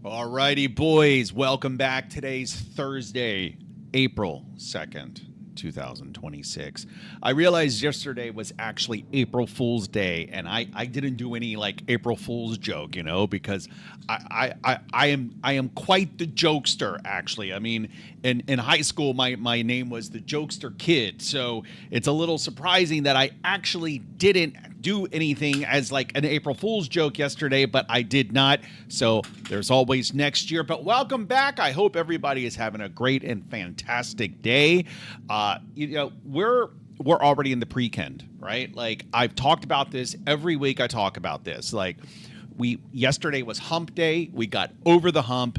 All righty, boys. Welcome back. Today's Thursday, April 2nd, 2026. I realized yesterday was actually April Fool's Day, and I didn't do any like April Fool's joke, because I am quite the jokester, actually. I mean, in high school, my name was the Jokester Kid, so it's a little surprising that I actually didn't do anything as like an April Fool's joke yesterday, but I did not. So there's always next year. But welcome back. I hope everybody is having a great and fantastic day. We're already in the pre-kend, right? Like I've talked about this every week. I talk about this. Like yesterday was hump day. We got over the hump.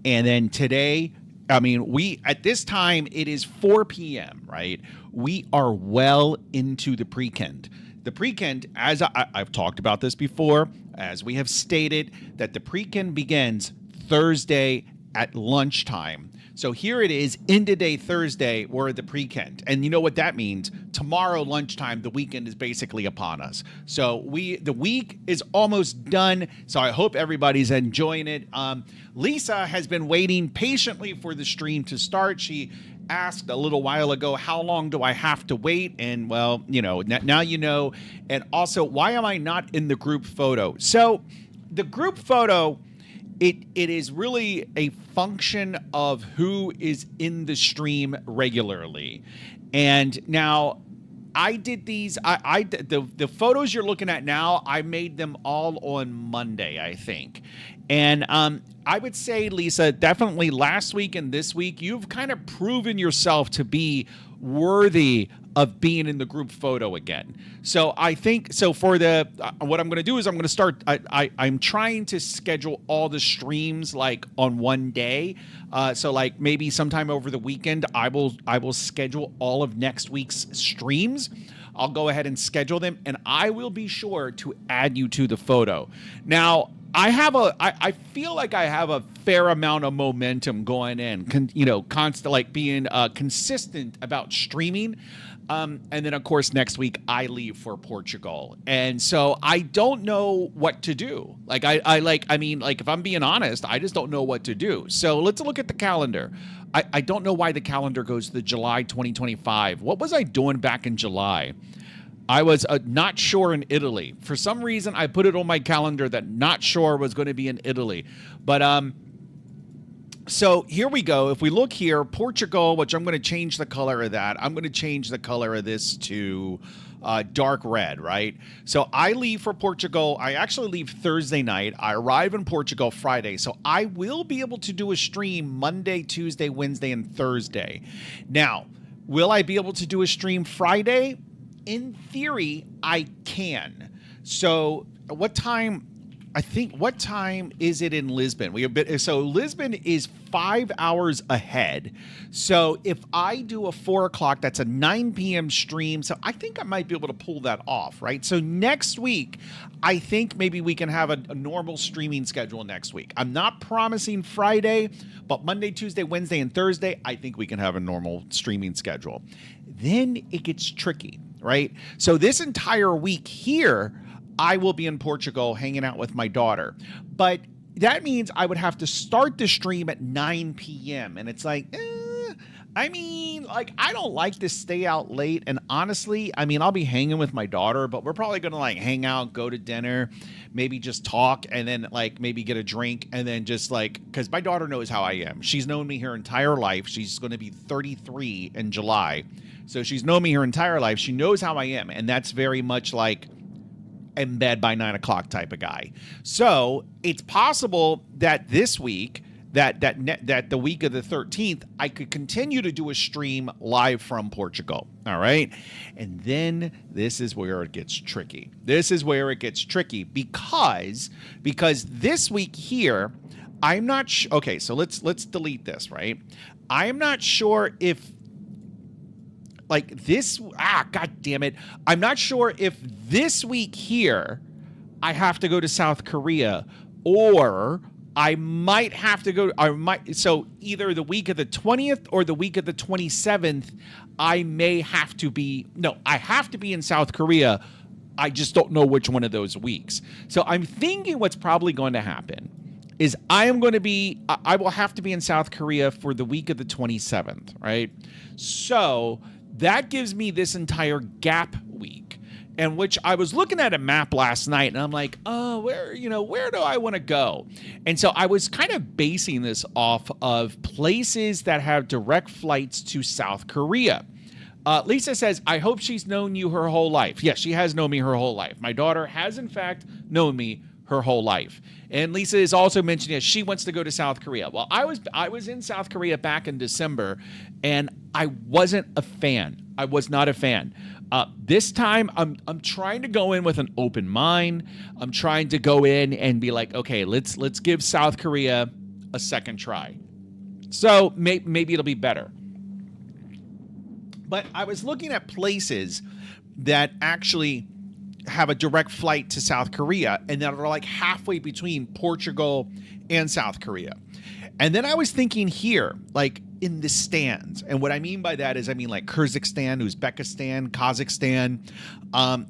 And then today, at this time, it is 4 p.m., right? We are well into the pre-kend. The pre-kend, as I've talked about this before, as we have stated, that the pre-kend begins Thursday at lunchtime. So here it is, end of day Thursday, we're at the pre-kend. And you know what that means? Tomorrow lunchtime, the weekend is basically upon us. So the week is almost done. So I hope everybody's enjoying it. Lisa has been waiting patiently for the stream to start. She asked a little while ago, how long do I have to wait? And well, now you know. And also, why am I not in the group photo? So the group photo, it is really a function of who is in the stream regularly. And now I did these, the photos you're looking at now, I made them all on Monday, I think. And I would say, Lisa, definitely last week and this week, you've kind of proven yourself to be worthy of being in the group photo again. So I think, for the, what I'm going to do is I'm going to start, I'm trying to schedule all the streams like on one day. So like maybe sometime over the weekend, I will schedule all of next week's streams. I'll go ahead and schedule them, and I will be sure to add you to the photo. Now, I feel like I have a fair amount of momentum going in, constant, like being consistent about streaming. And then, of course, next week I leave for Portugal. And so I don't know what to do. Like, if I'm being honest, I just don't know what to do. So let's look at the calendar. I don't know why the calendar goes to July 2025. What was I doing back in July? I was not sure in Italy. For some reason, I put it on my calendar that not sure was going to be in Italy. But so here we go. If we look here, Portugal, which I'm going to change the color of that. I'm going to change the color of this to dark red, right? So I leave for Portugal. I actually leave Thursday night. I arrive in Portugal Friday. So I will be able to do a stream Monday, Tuesday, Wednesday, and Thursday. Now, will I be able to do a stream Friday? In theory, I can. So what time is it in Lisbon? So Lisbon is 5 hours ahead. So if I do a 4 o'clock, that's a 9 p.m. stream. So I think I might be able to pull that off, right? So next week, I think maybe we can have a normal streaming schedule next week. I'm not promising Friday, but Monday, Tuesday, Wednesday, and Thursday, I think we can have a normal streaming schedule. Then it gets tricky, right? So this entire week here, I will be in Portugal hanging out with my daughter. But that means I would have to start the stream at 9 p.m. And it's like, I don't like to stay out late. And honestly, I'll be hanging with my daughter, but we're probably going to like hang out, go to dinner, maybe just talk, and then like maybe get a drink. And then just like, because my daughter knows how I am. She's known me her entire life. She's going to be 33 in July. So she's known me her entire life. She knows how I am. And that's very much like in bed by 9 o'clock type of guy. So it's possible that this week, that the week of the 13th, I could continue to do a stream live from Portugal. All right. And then this is where it gets tricky. Because this week here, I'm not okay, so let's delete this, right? I'm not sure if like this, God damn it. I'm not sure if this week here I have to go to South Korea, or I might have to go, so either the week of the 20th or the week of the 27th, I have to be in South Korea. I just don't know which one of those weeks. So I'm thinking what's probably going to happen is I am going to be, I will have to be in South Korea for the week of the 27th, right? So that gives me this entire gap week, and which I was looking at a map last night, and I'm like, oh, where do I want to go? And so I was kind of basing this off of places that have direct flights to South Korea. Lisa says, I hope she's known you her whole life. Yes, she has known me her whole life. My daughter has, in fact, known me her whole life. And Lisa is also mentioning that she wants to go to South Korea. Well, I was in South Korea back in December, and I wasn't a fan. I was not a fan. This time, I'm trying to go in with an open mind. I'm trying to go in and be like, okay, let's give South Korea a second try. So maybe it'll be better. But I was looking at places that actually have a direct flight to South Korea and that are like halfway between Portugal and South Korea. And then I was thinking here, like in the stands. And what I mean by that is I mean like Kyrgyzstan, Uzbekistan, Kazakhstan.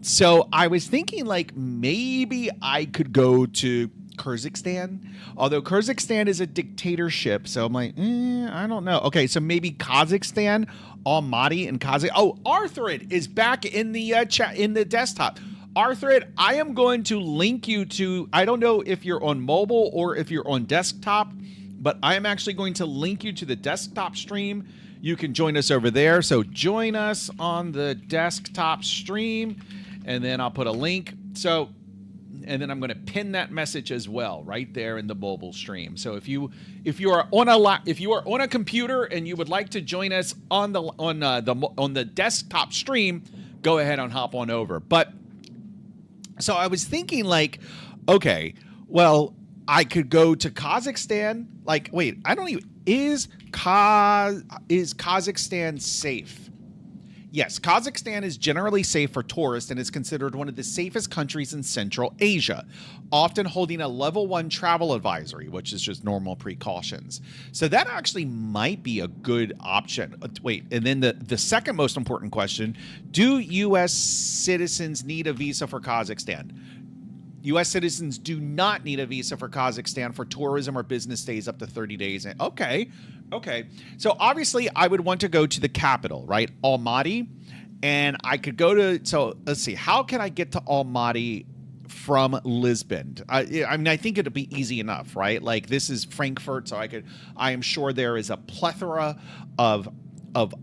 So I was thinking like maybe I could go to Kyrgyzstan, although Kyrgyzstan is a dictatorship. So I'm like, I don't know. Okay, so maybe Kazakhstan, Almaty and Kazakh. Oh, Arthrid is back in the chat in the desktop. Arthrid, I am going to link you to, I don't know if you're on mobile or if you're on desktop, but I am actually going to link you to the desktop stream. You can join us over there. So join us on the desktop stream, and then I'll put a link. So, and then I'm going to pin that message as well right there in the mobile stream. So if you are on a computer and you would like to join us on the desktop stream, go ahead and hop on over. But so I was thinking like, okay, well, I could go to Kazakhstan. Like, wait, I don't even, is Kazakhstan safe? Yes, Kazakhstan is generally safe for tourists and is considered one of the safest countries in Central Asia, often holding a level 1 travel advisory, which is just normal precautions. So that actually might be a good option. Wait, and then the second most important question, do U.S. citizens need a visa for Kazakhstan? U.S. citizens do not need a visa for Kazakhstan for tourism or business stays up to 30 days. Okay. So obviously I would want to go to the capital, right? Almaty. And I could go to, so let's see, how can I get to Almaty from Lisbon? I mean, I think it'd be easy enough, right? Like this is Frankfurt, so I am sure there is a plethora of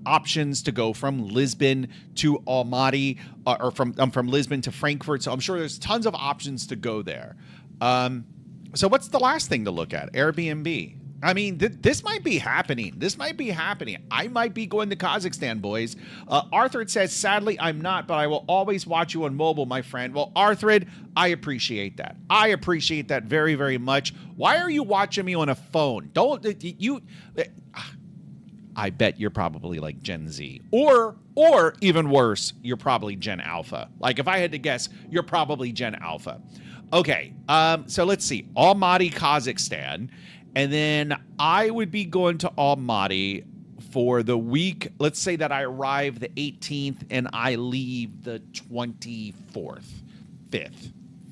options to go from Lisbon to Almaty, or from Lisbon to Frankfurt. So I'm sure there's tons of options to go there. So what's the last thing to look at? Airbnb. I mean, this might be happening. I might be going to Kazakhstan, boys. Arthur says, sadly, I'm not, but I will always watch you on mobile, my friend. Well, Arthur, I appreciate that. I appreciate that very, very much. Why are you watching me on a phone? Don't you... I bet you're probably like Gen Z, or even worse, you're probably Gen Alpha. Like if I had to guess, you're probably Gen Alpha. Okay, so let's see, Almaty, Kazakhstan, and then I would be going to Almaty for the week. Let's say that I arrive the 18th and I leave the 24th,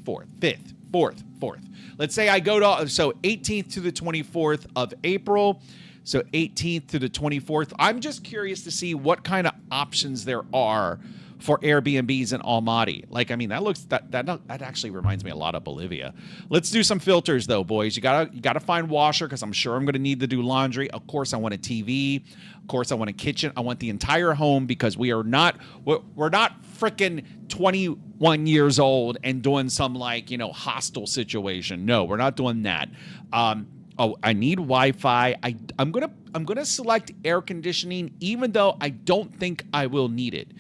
4th. Let's say I go to 18th to the 24th of April. So 18th to the 24th. I'm just curious to see what kind of options there are for Airbnbs in Almaty. Like, I mean, that actually reminds me a lot of Bolivia. Let's do some filters though, boys. You gotta find washer because I'm sure I'm gonna need to do laundry. Of course, I want a TV. Of course, I want a kitchen. I want the entire home because we're not freaking 21 years old and doing some like hostile situation. No, we're not doing that. Oh, I need Wi-Fi. I'm gonna select air conditioning, even though I don't think I will need it.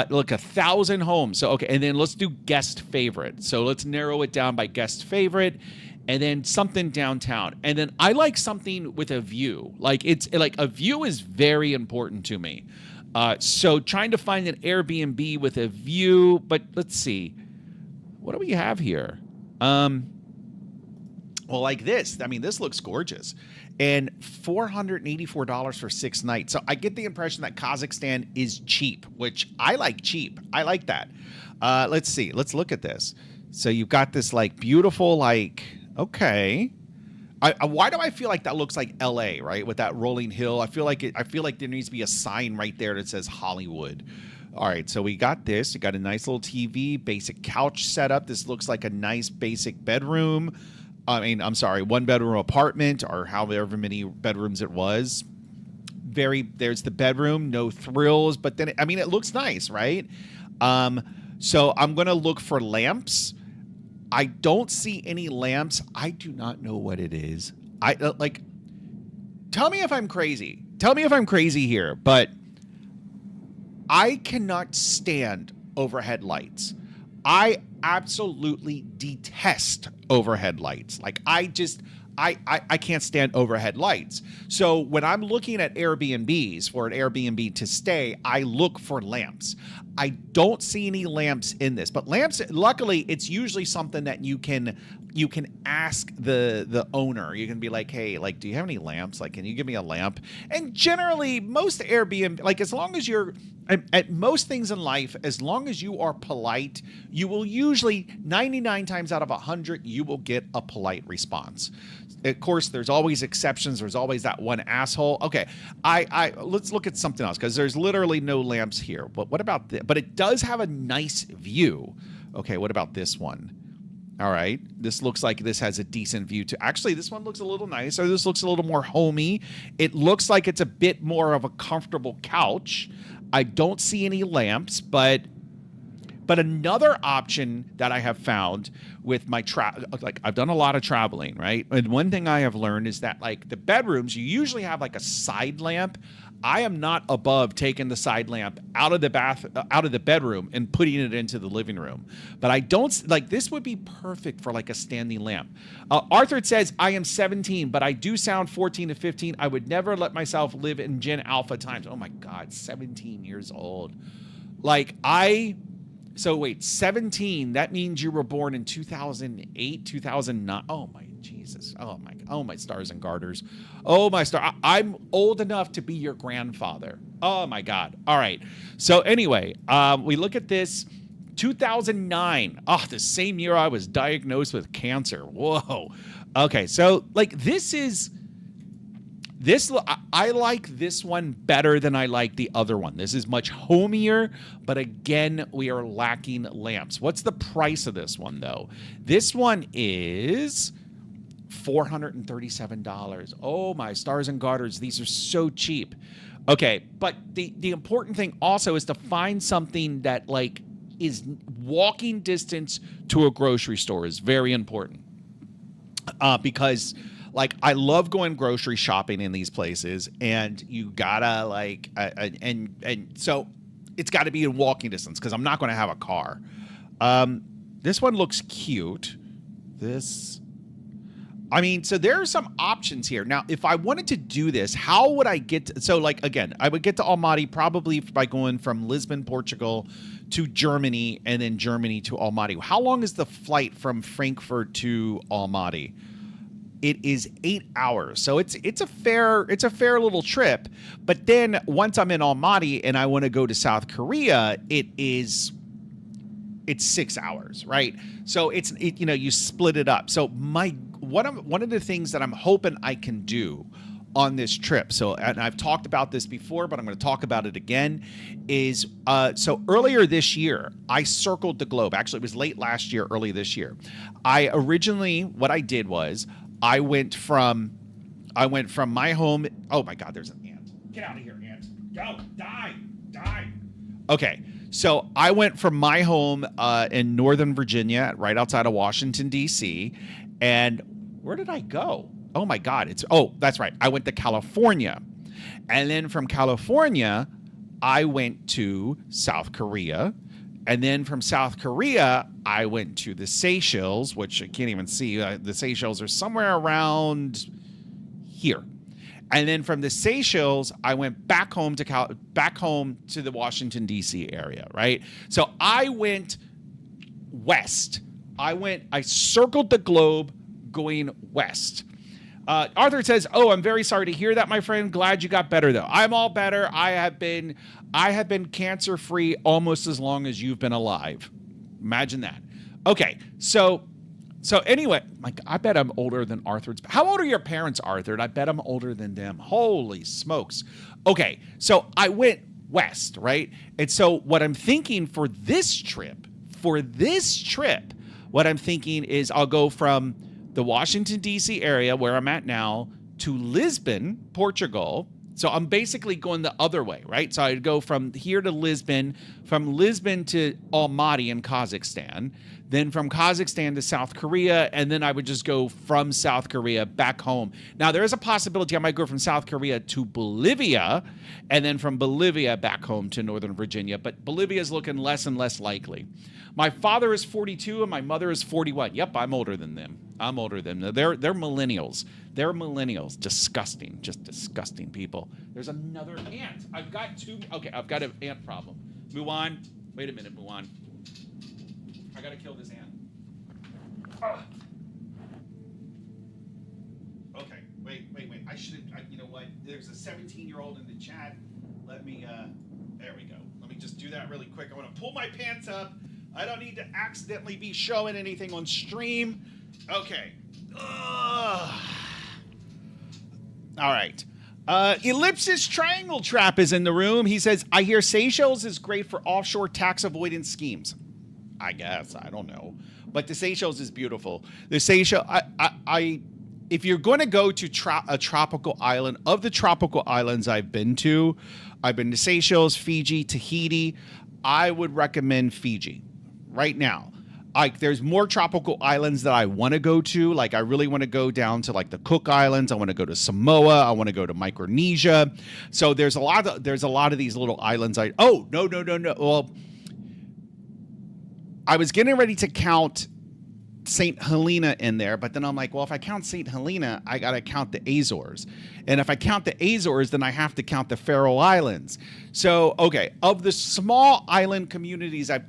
Look, 1,000 homes. So okay, and then let's do guest favorite. So let's narrow it down by guest favorite, and then something downtown. And then I like something with a view. Like a view is very important to me. So trying to find an Airbnb with a view, but let's see, what do we have here? Well, like this. I mean, this looks gorgeous. And $484 for 6 nights. So I get the impression that Kazakhstan is cheap, which I like cheap. I like that. Let's see. Let's look at this. So you've got this like beautiful, like, okay. Why do I feel like that looks like L.A., right, with that rolling hill? I feel like there needs to be a sign right there that says Hollywood. All right, so we got this. You got a nice little TV, basic couch setup. This looks like a nice basic bedroom. I'm sorry, one bedroom apartment, or however many bedrooms it was. There's the bedroom, no thrills, but then it looks nice, right? So I'm gonna look for lamps. I don't see any lamps. I do not know what it is. Tell me if I'm crazy. Tell me if I'm crazy here, but I cannot stand overhead lights. I absolutely detest overhead lights. I can't stand overhead lights. So when I'm looking at Airbnbs for an Airbnb to stay, I look for lamps. I don't see any lamps in this, but lamps, luckily, it's usually something that you can ask the owner. You can be like, hey, do you have any lamps? Can you give me a lamp? And generally, most Airbnb, as long as you're at most things in life, as long as you are polite, you will usually 99 times out of 100, you will get a polite response. Of course, there's always exceptions. There's always that one asshole. Okay, let's look at something else, because there's literally no lamps here. But what about this? But it does have a nice view. Okay, what about this one? All right, this looks like this has a decent view too. Actually, this one looks a little nicer. This looks a little more homey. It looks like it's a bit more of a comfortable couch. I don't see any lamps, but another option that I have found with my I've done a lot of traveling, right? And one thing I have learned is that the bedrooms, you usually have a side lamp. I am not above taking the side lamp out of the bedroom and putting it into the living room. But I don't this would be perfect for a standing lamp. Arthur says, I am 17, but I do sound 14 to 15. I would never let myself live in Gen Alpha times. Oh my God, 17 years old. So wait, 17, that means you were born in 2008, 2009. Oh my Jesus. Oh my stars and garters. Oh my star. I'm old enough to be your grandfather. Oh my God. All right. So anyway, we look at this 2009. Oh, the same year I was diagnosed with cancer. Whoa. Okay. So I like this one better than I like the other one. This is much homier, but again, we are lacking lamps. What's the price of this one, though? This one is $437. Oh, my stars and garters. These are so cheap. Okay, but the important thing also is to find something that is walking distance to a grocery store is very important. Because I love going grocery shopping in these places, and you gotta so it's got to be in walking distance because I'm not going to have a car. This one looks cute. So there are some options here. Now, if I wanted to do this, how would I get again, I would get to Almaty probably by going from Lisbon, Portugal to Germany, and then Germany to Almaty. How long is the flight from Frankfurt to Almaty? It is 8 hours. So it's a fair little trip. But then once I'm in Almaty and I want to go to South Korea, it's 6 hours, right? So you split it up. So one of the things that I'm hoping I can do on this trip, and I've talked about this before, but I'm going to talk about it again, is so earlier this year, I circled the globe. Actually, it was late last year, early this year. What I did was I went from my home. Oh my God, there's an ant. Get out of here, ant. Go, die. Okay. So I went from my home in Northern Virginia, right outside of Washington, D.C. And where did I go? Oh my God. That's right. I went to California. And then from California, I went to South Korea. And then from South Korea, I went to the Seychelles, which I can't even see. The Seychelles are somewhere around here. And then from the Seychelles, I went back home to the Washington, D.C. area, right? So I went west. I circled the globe going west. Arthur says, "Oh, I'm very sorry to hear that, my friend. Glad you got better, though. I'm all better. I have been cancer-free almost as long as you've been alive. Imagine that." Okay, so So anyway, like I bet I'm older than Arthur's. How old are your parents, Arthur? I bet I'm older than them. Holy smokes. Okay, so I went west, right? And so what I'm thinking for this trip, what I'm thinking is I'll go from the Washington, D.C. area where I'm at now to Lisbon, Portugal. So I'm basically going the other way, right? So I'd go from here to Lisbon, from Lisbon to Almaty in Kazakhstan, then from Kazakhstan to South Korea, and then I would just go from South Korea back home. Now, there is a possibility I might go from South Korea to Bolivia, and then from Bolivia back home to Northern Virginia, but Bolivia is looking less and less likely. My father is 42 and my mother is 41. Yep, I'm older than them. They're millennials. They're millennials. Disgusting. Just disgusting people. There's another ant. I've got an ant problem. Mulan. Wait a minute, Mulan. I gotta kill this ant. Okay, wait. You know what? There's a 17-year-old in the chat. There we go. Let me just do that really quick. I want to pull my pants up. I don't need to accidentally be showing anything on stream. Okay. All right. Ellipsis Triangle Trap is in the room. He says, I hear Seychelles is great for offshore tax avoidance schemes. I guess. I don't know. But the Seychelles is beautiful. The Seychelles, if you're going to go to a tropical island, of the tropical islands I've been to Seychelles, Fiji, Tahiti. I would recommend Fiji right now. There's more tropical islands that I want to go to. Like, I really want to go down to like the Cook Islands. I want to go to Samoa. I want to go to Micronesia. So there's a lot of these little islands. No. Well, I was getting ready to count St. Helena in there, but then I'm like, well, if I count St. Helena, I got to count the Azores. And if I count the Azores, then I have to count the Faroe Islands. So, okay, of all the small island communities I've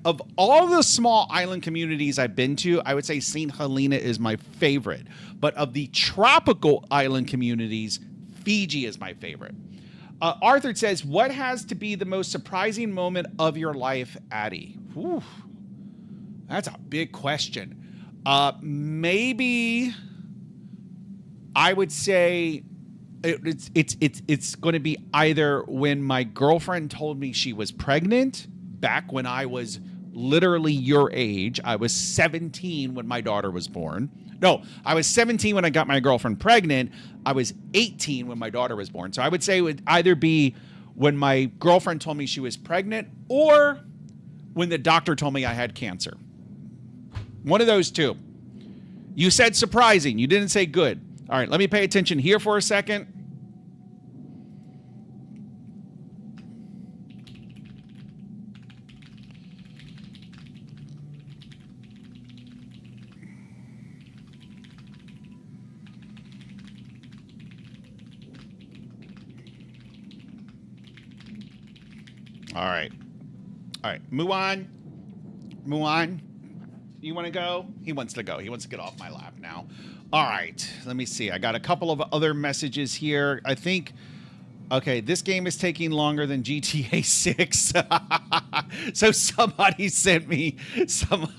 been to, I would say St. Helena is my favorite. But of the tropical island communities, Fiji is my favorite. Arthur says, what has to be the most surprising moment of your life, Addie? Whew. That's a big question. Maybe I would say it's going to be either when my girlfriend told me she was pregnant back when I was literally your age. I was 17 when my daughter was born. No, I was 17 when I got my girlfriend pregnant. I was 18 when my daughter was born. So I would say it would either be when my girlfriend told me she was pregnant or when the doctor told me I had cancer. One of those two. You said surprising. You didn't say good. All right, let me pay attention here for a second. All right. Muan. You want to go? He wants to go. He wants to get off my lap now. All right. Let me see. I got a couple of other messages here. I think, okay, this game is taking longer than GTA 6. So somebody sent me some...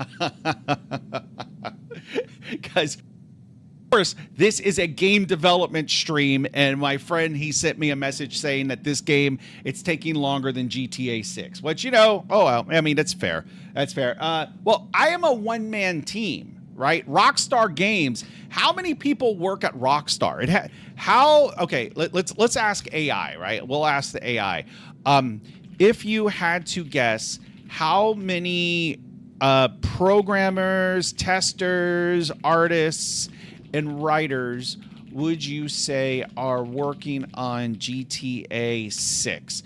Guys, of course, this is a game development stream, and my friend, he sent me a message saying that this game, it's taking longer than GTA 6, which, oh, well, I mean, that's fair. That's fair. Well, I am a one-man team, right? Rockstar Games. How many people work at Rockstar? Okay, let's ask AI, right? We'll ask the AI. If you had to guess how many programmers, testers, artists, and writers would you say are working on GTA 6?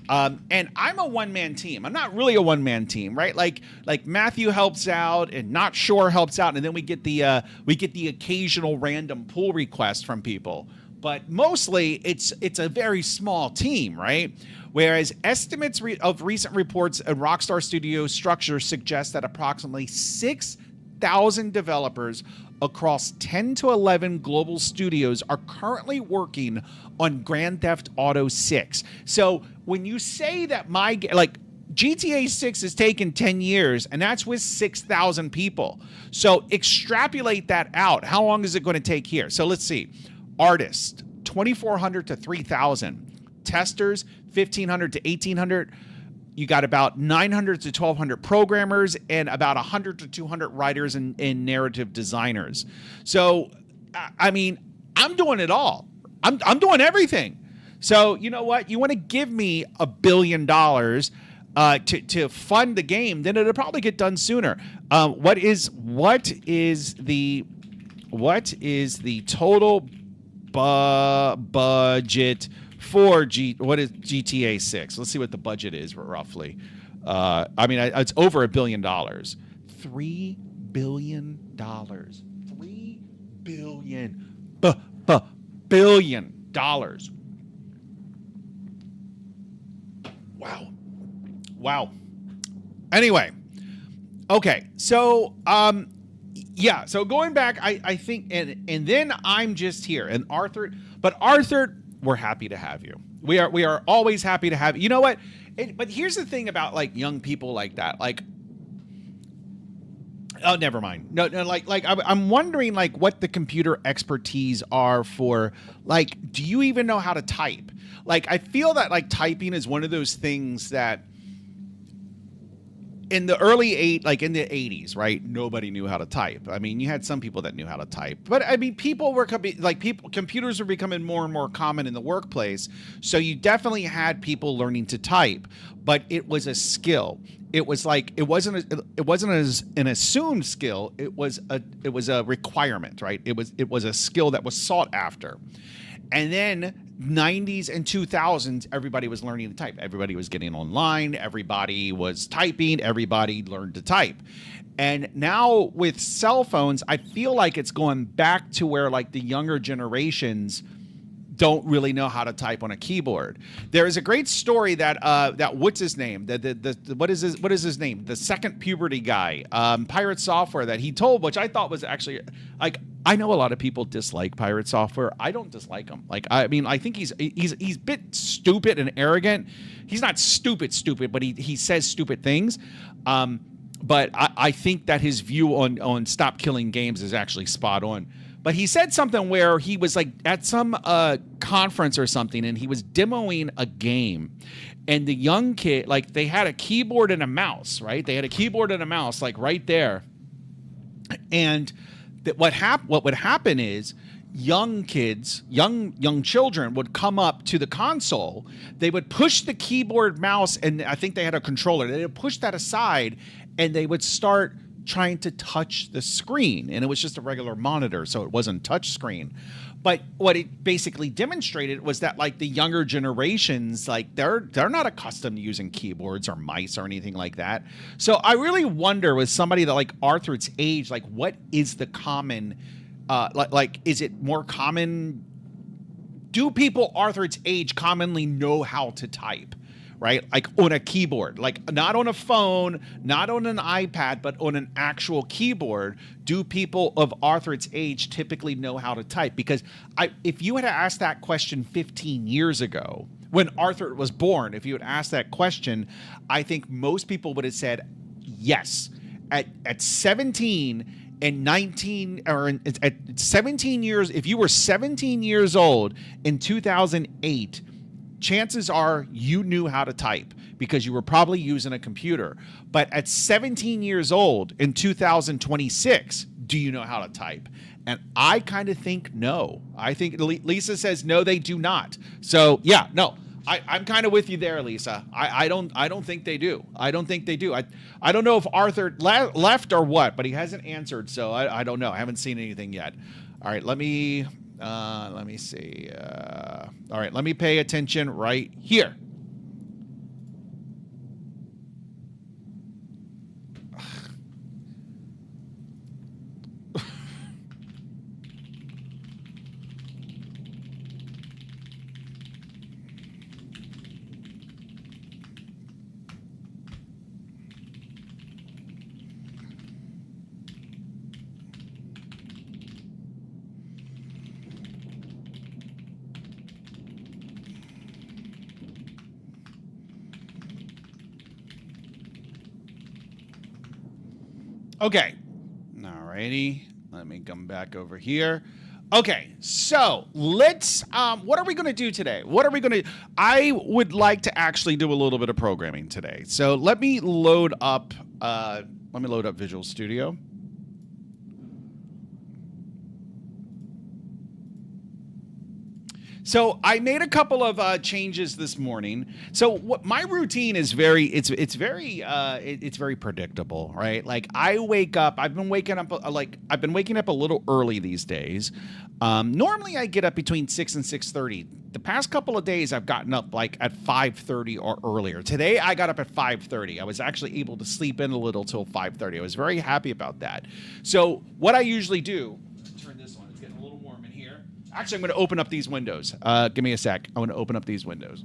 And I'm a one-man team. I'm not really a one-man team, right? Like Matthew helps out and Not Sure helps out, and then we get the occasional random pull request from people. But mostly it's a very small team, right? Whereas estimates of recent reports of Rockstar Studios structure suggest that approximately 6,000 developers across 10 to 11 global studios are currently working on Grand Theft Auto 6. So when you say that GTA 6 has taken 10 years, and that's with 6,000 people. So extrapolate that out. How long is it going to take here? So let's see. Artists, 2,400 to 3,000. Testers, 1,500 to 1,800. You got about 900 to 1,200 programmers and about 100 to 200 writers and narrative designers. So, I mean, I'm doing it all. I'm doing everything. So you know what? You want to give me $1 billion to fund the game, then it'll probably get done sooner. What is the total budget for what is GTA 6? Let's see what the budget is roughly. I mean, it's over $1 billion. $3 billion. $3 billion. Wow. Anyway, okay. So, yeah. So going back, I think, and then I'm just here, and Arthur. But Arthur, we're happy to have you. We are always happy to have you. You know what? But here's the thing about like young people like that. Like, oh, never mind. No. Like I'm wondering like what the computer expertise are for. Like, do you even know how to type? Like, I feel that like typing is one of those things that in the in the 80s, right? Nobody knew how to type. I mean, you had some people that knew how to type, but I mean, computers were becoming more and more common in the workplace. So you definitely had people learning to type, but it was a skill. It was like, it wasn't as an assumed skill. It was a requirement, right? It was a skill that was sought after. And then 90s and 2000s, everybody was learning to type. Everybody was getting online. Everybody was typing. Everybody learned to type. And now with cell phones, I feel like it's going back to where like the younger generations don't really know how to type on a keyboard. There is a great story that what's his name? What is his name? The second puberty guy, Pirate Software, that he told, which I thought was actually like, I know a lot of people dislike Pirate Software. I don't dislike him. Like, I mean, I think he's a bit stupid and arrogant. He's not stupid, but he says stupid things. But I think that his view on stop killing games is actually spot on. But he said something where he was like at some conference or something, and he was demoing a game, and the young kid, like, they had a keyboard and a mouse, right? They had a keyboard and a mouse, like right there. And what would happen is young kids, young children would come up to the console. They would push the keyboard, mouse, and I think they had a controller. They would push that aside, and they would start trying to touch the screen, and it was just a regular monitor, so it wasn't touch screen. But what it basically demonstrated was that like the younger generations, like they're not accustomed to using keyboards or mice or anything like that. So I really wonder with somebody that like Arthur's age, like what is the common like is it more common? Do people Arthur's age commonly know how to type? Right? Like on a keyboard, like not on a phone, not on an iPad, but on an actual keyboard. Do people of Arthur's age typically know how to type? Because if you had asked that question 15 years ago, when Arthur was born, if you had asked that question, I think most people would have said yes. At 17 and 19, or at 17 years, if you were 17 years old in 2008, chances are you knew how to type because you were probably using a computer. But at 17 years old in 2026, do you know how to type? And I kind of think no. I think Lisa says no, they do not. So yeah, no, I'm kind of with you there, Lisa. I don't think they do. I don't think they do. I don't know if Arthur left or what, but he hasn't answered. So I don't know. I haven't seen anything yet. All right, let me see. All right, let me pay attention right here. Okay. Alrighty. Let me come back over here. Okay, so let's. What are we going to do today? What are we going to? I would like to actually do a little bit of programming today. So let me load up. Let me load up Visual Studio. So I made a couple of changes this morning. So what my routine is it's very predictable, right? Like I wake up. I've been waking up a little early these days. Normally I get up between 6 and 6:30. The past couple of days I've gotten up like at 5:30 or earlier. Today I got up at 5:30. I was actually able to sleep in a little till 5:30. I was very happy about that. So what I usually do. Turn this on. It's getting a little warm in here. Actually, I'm going to open up these windows. Give me a sec. I want to open up these windows.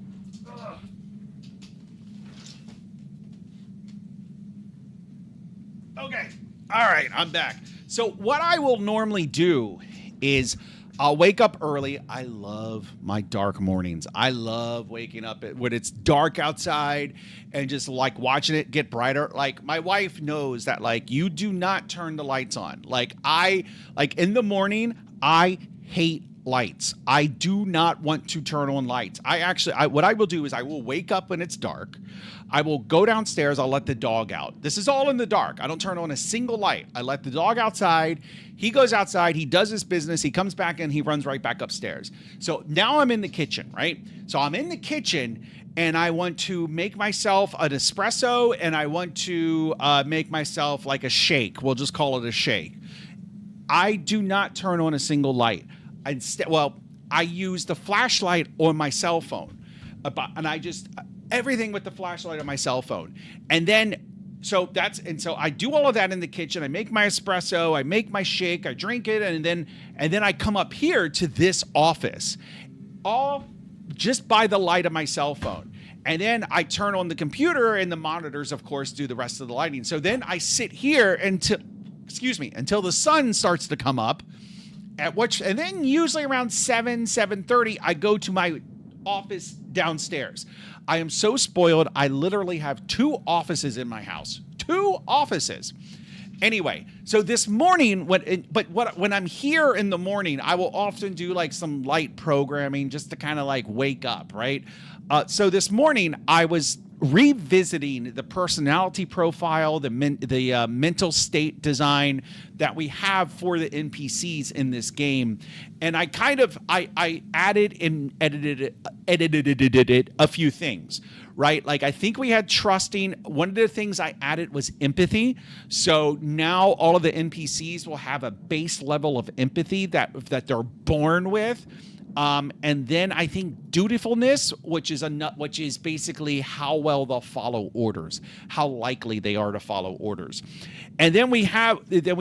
Okay. All right. I'm back. So what I will normally do is I'll wake up early. I love my dark mornings. I love waking up when it's dark outside and just like watching it get brighter. Like my wife knows that like you do not turn the lights on. Like in the morning, I hate lights. I do not want to turn on lights. What I will do is I will wake up when it's dark. I will go downstairs. I'll let the dog out. This is all in the dark. I don't turn on a single light. I let the dog outside. He goes outside. He does his business. He comes back in. He runs right back upstairs. So now I'm in the kitchen, right? So I'm in the kitchen and I want to make myself an espresso and I want to make myself like a shake. We'll just call it a shake. I do not turn on a single light. I use the flashlight on my cell phone, and everything with the flashlight on my cell phone, so I do all of that in the kitchen. I make my espresso, I make my shake, I drink it, and then I come up here to this office, all just by the light of my cell phone, and then I turn on the computer, and the monitors, of course, do the rest of the lighting. So then I sit here until the sun starts to come up. And then usually around 7:30, I go to my office downstairs. I am so spoiled. I literally have 2 offices in my house. 2 offices. Anyway, so this morning, when I'm here in the morning, I will often do like some light programming just to kind of like wake up, right? So this morning, I was revisiting the personality profile, the mental state design that we have for the NPCs in this game, and I added and edited it a few things, right? Like I think we had trusting. One of the things I added was empathy. So now all of the NPCs will have a base level of empathy that they're born with. And then I think dutifulness, which is basically how well they'll follow orders, how likely they are to follow orders. And then we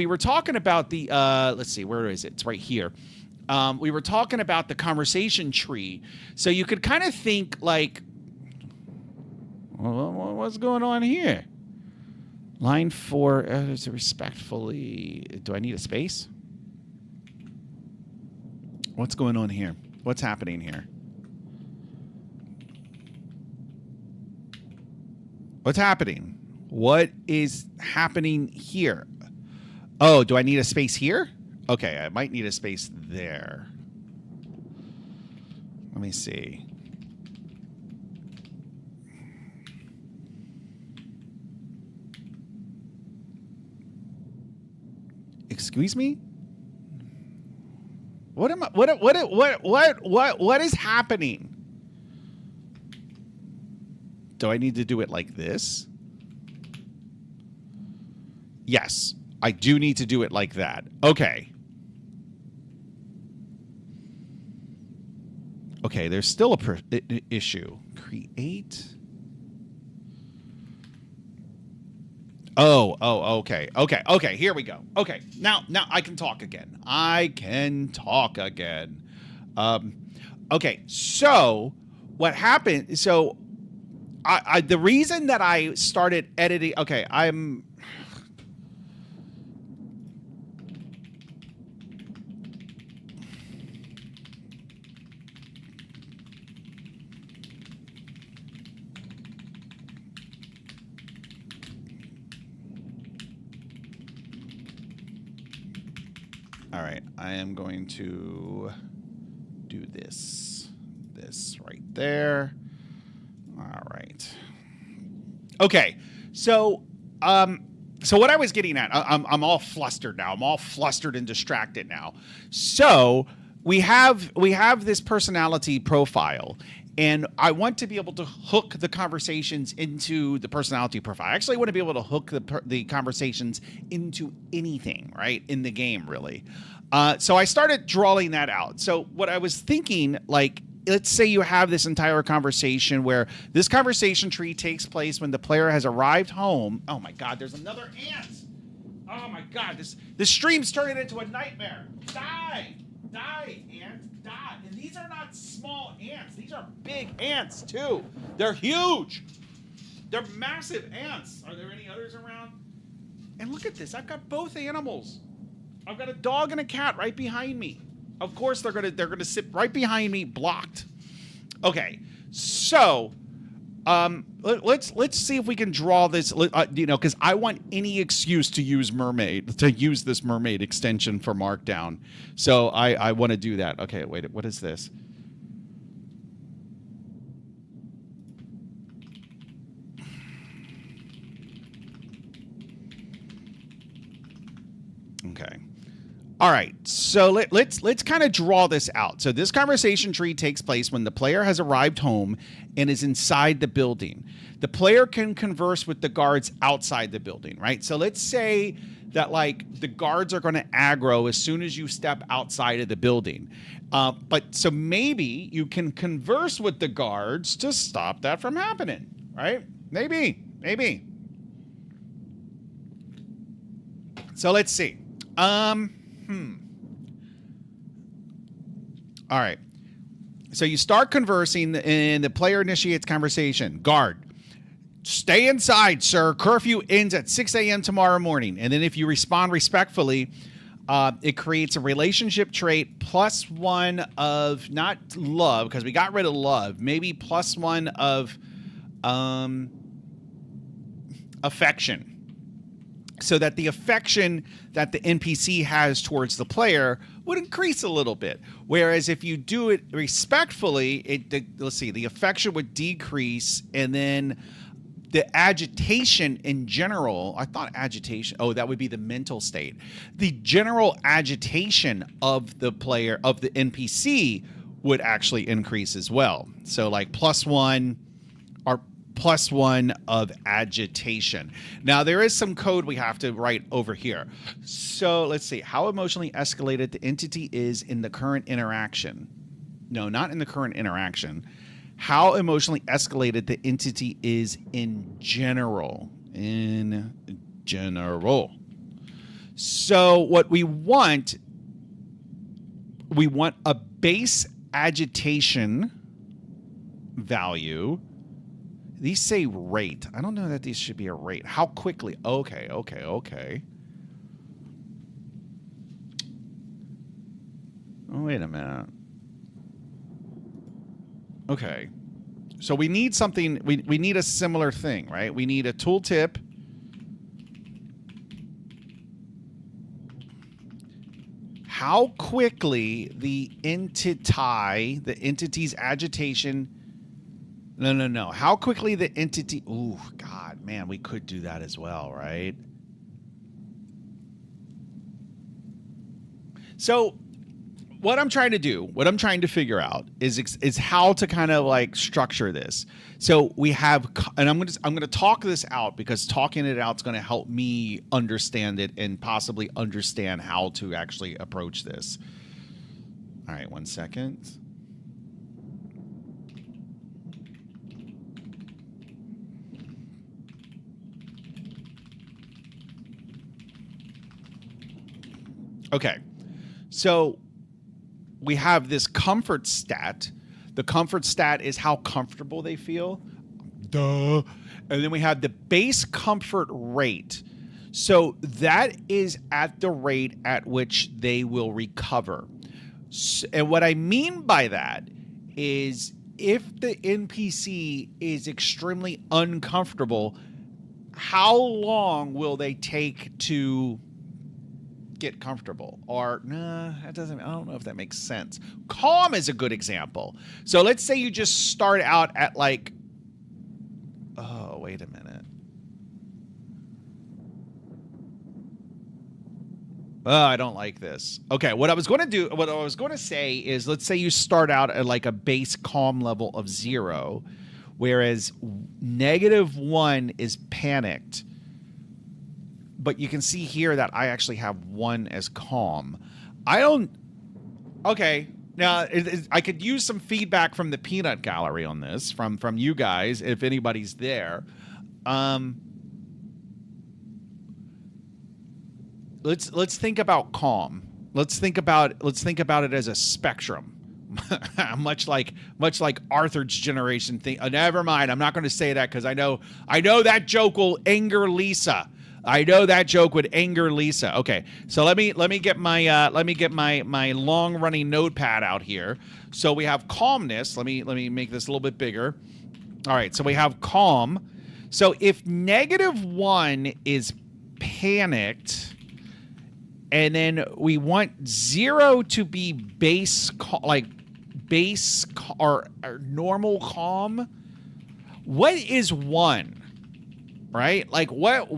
were talking about the, let's see, where is it? It's right here. We were talking about the conversation tree. So you could kind of think like, what's going on here? Line 4, is it respectfully, do I need a space? What's going on here? What's happening here? What's happening? What is happening here? Oh, do I need a space here? Okay, I might need a space there. Let me see. Excuse me? What is happening? Do I need to do it like this? Yes, I do need to do it like that. Okay. Okay, there's still a issue. Create. Oh, okay. Here we go. Okay, now I can talk again. Okay, so what happened? So, the reason that I started editing. Okay, I'm. All right, I am going to do this right there. All right. Okay, so what I was getting at, I'm all flustered now. I'm all flustered and distracted now. So we have this personality profile, and I want to be able to hook the conversations into the personality profile. I actually want to be able to hook the conversations into anything, right, in the game, really. So I started drawing that out. So what I was thinking, like, let's say you have this entire conversation where this conversation tree takes place when the player has arrived home. Oh my God, there's another ant. Oh my God, this stream's turning into a nightmare. Die, ant, die. And these are not small ants. These are big ants too. They're huge. They're massive ants. Are there any others around? And look at this. I've got both animals. I've got a dog and a cat right behind me. Of course, they're gonna sit right behind me, blocked. Okay, so let's see if we can draw this. Because I want any excuse to use this mermaid extension for Markdown. So I want to do that. Okay, wait, what is this? Okay. All right, so let's kind of draw this out. So this conversation tree takes place when the player has arrived home and is inside the building. The player can converse with the guards outside the building, right? So let's say that, like, the guards are going to aggro as soon as you step outside of the building. But so maybe you can converse with the guards to stop that from happening, right? Maybe. So let's see. All right. So you start conversing, and the player initiates conversation. Guard, stay inside, sir. Curfew ends at 6 a.m. tomorrow morning. And then if you respond respectfully, it creates a relationship trait +1 of, not love, because we got rid of love, maybe +1 of affection. So that the affection that the NPC has towards the player would increase a little bit. Whereas if you do it respectfully, the affection would decrease, and then the agitation in general, I thought agitation, that would be the mental state. The general agitation of the player, of the NPC, would actually increase as well. So like +1 or +1 of agitation. Now, there is some code we have to write over here. So let's see. How emotionally escalated the entity is in the current interaction. No, not in the current interaction. How emotionally escalated the entity is in general. In general. So what we want a base agitation value. These say rate. I don't know that these should be a rate. How quickly? Okay. Oh, wait a minute. Okay. So we need something. We need a similar thing, right? We need a tooltip. How quickly the entity's agitation. No. How quickly the entity... Ooh, God, man, we could do that as well, right? So what I'm trying to figure out is how to kind of like structure this. So we have, and I'm going to talk this out, because talking it out is going to help me understand it and possibly understand how to actually approach this. All right, 1 second. Okay, so we have this comfort stat. The comfort stat is how comfortable they feel. Duh. And then we have the base comfort rate. So that is at the rate at which they will recover. And what I mean by that is, if the NPC is extremely uncomfortable, how long will they take to get comfortable. Or, nah, that doesn't, I don't know if that makes sense. Calm is a good example. So let's say you just start out at like, oh, wait a minute. Oh, I don't like this. Okay, what I was going to say is, let's say you start out at like a base calm level of 0, whereas -1 is panicked. But you can see here that I actually have 1 as calm. Okay, now I could use some feedback from the peanut gallery on this, from you guys, if anybody's there. Let's think about calm. Let's think about it as a spectrum. much like Arthur's generation thing. Never mind. I'm not going to say that because I know that joke will anger Lisa. I know that joke would anger Lisa. Okay, so let me get my long running notepad out here. So we have calmness. Let me make this a little bit bigger. All right, so we have calm. So if -1 is panicked, and then we want 0 to be base or normal calm. What is 1? Right? Like what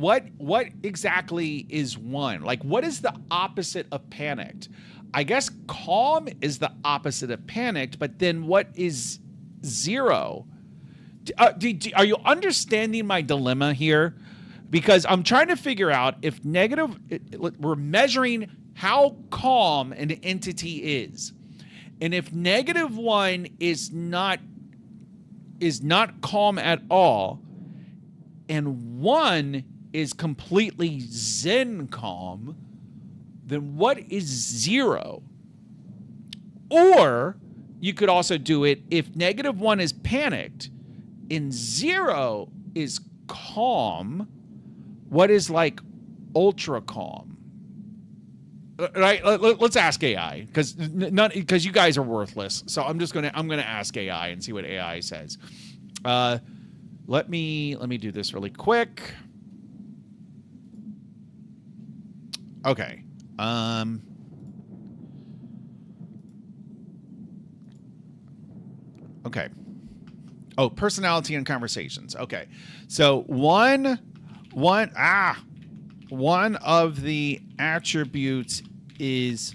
exactly is 1? Like what is the opposite of panicked? I guess calm is the opposite of panicked, but then what is 0? Are you understanding my dilemma here? Because I'm trying to figure out if we're measuring how calm an entity is. And if -1 is not calm at all, and 1 is completely zen calm, then what is 0? Or you could also do it if -1 is panicked and 0 is calm. What is like ultra calm? Right? Let's ask AI because you guys are worthless. So I'm gonna ask AI and see what AI says. Let me do this really quick. Okay. Okay. Oh, personality and conversations. Okay. So one of the attributes is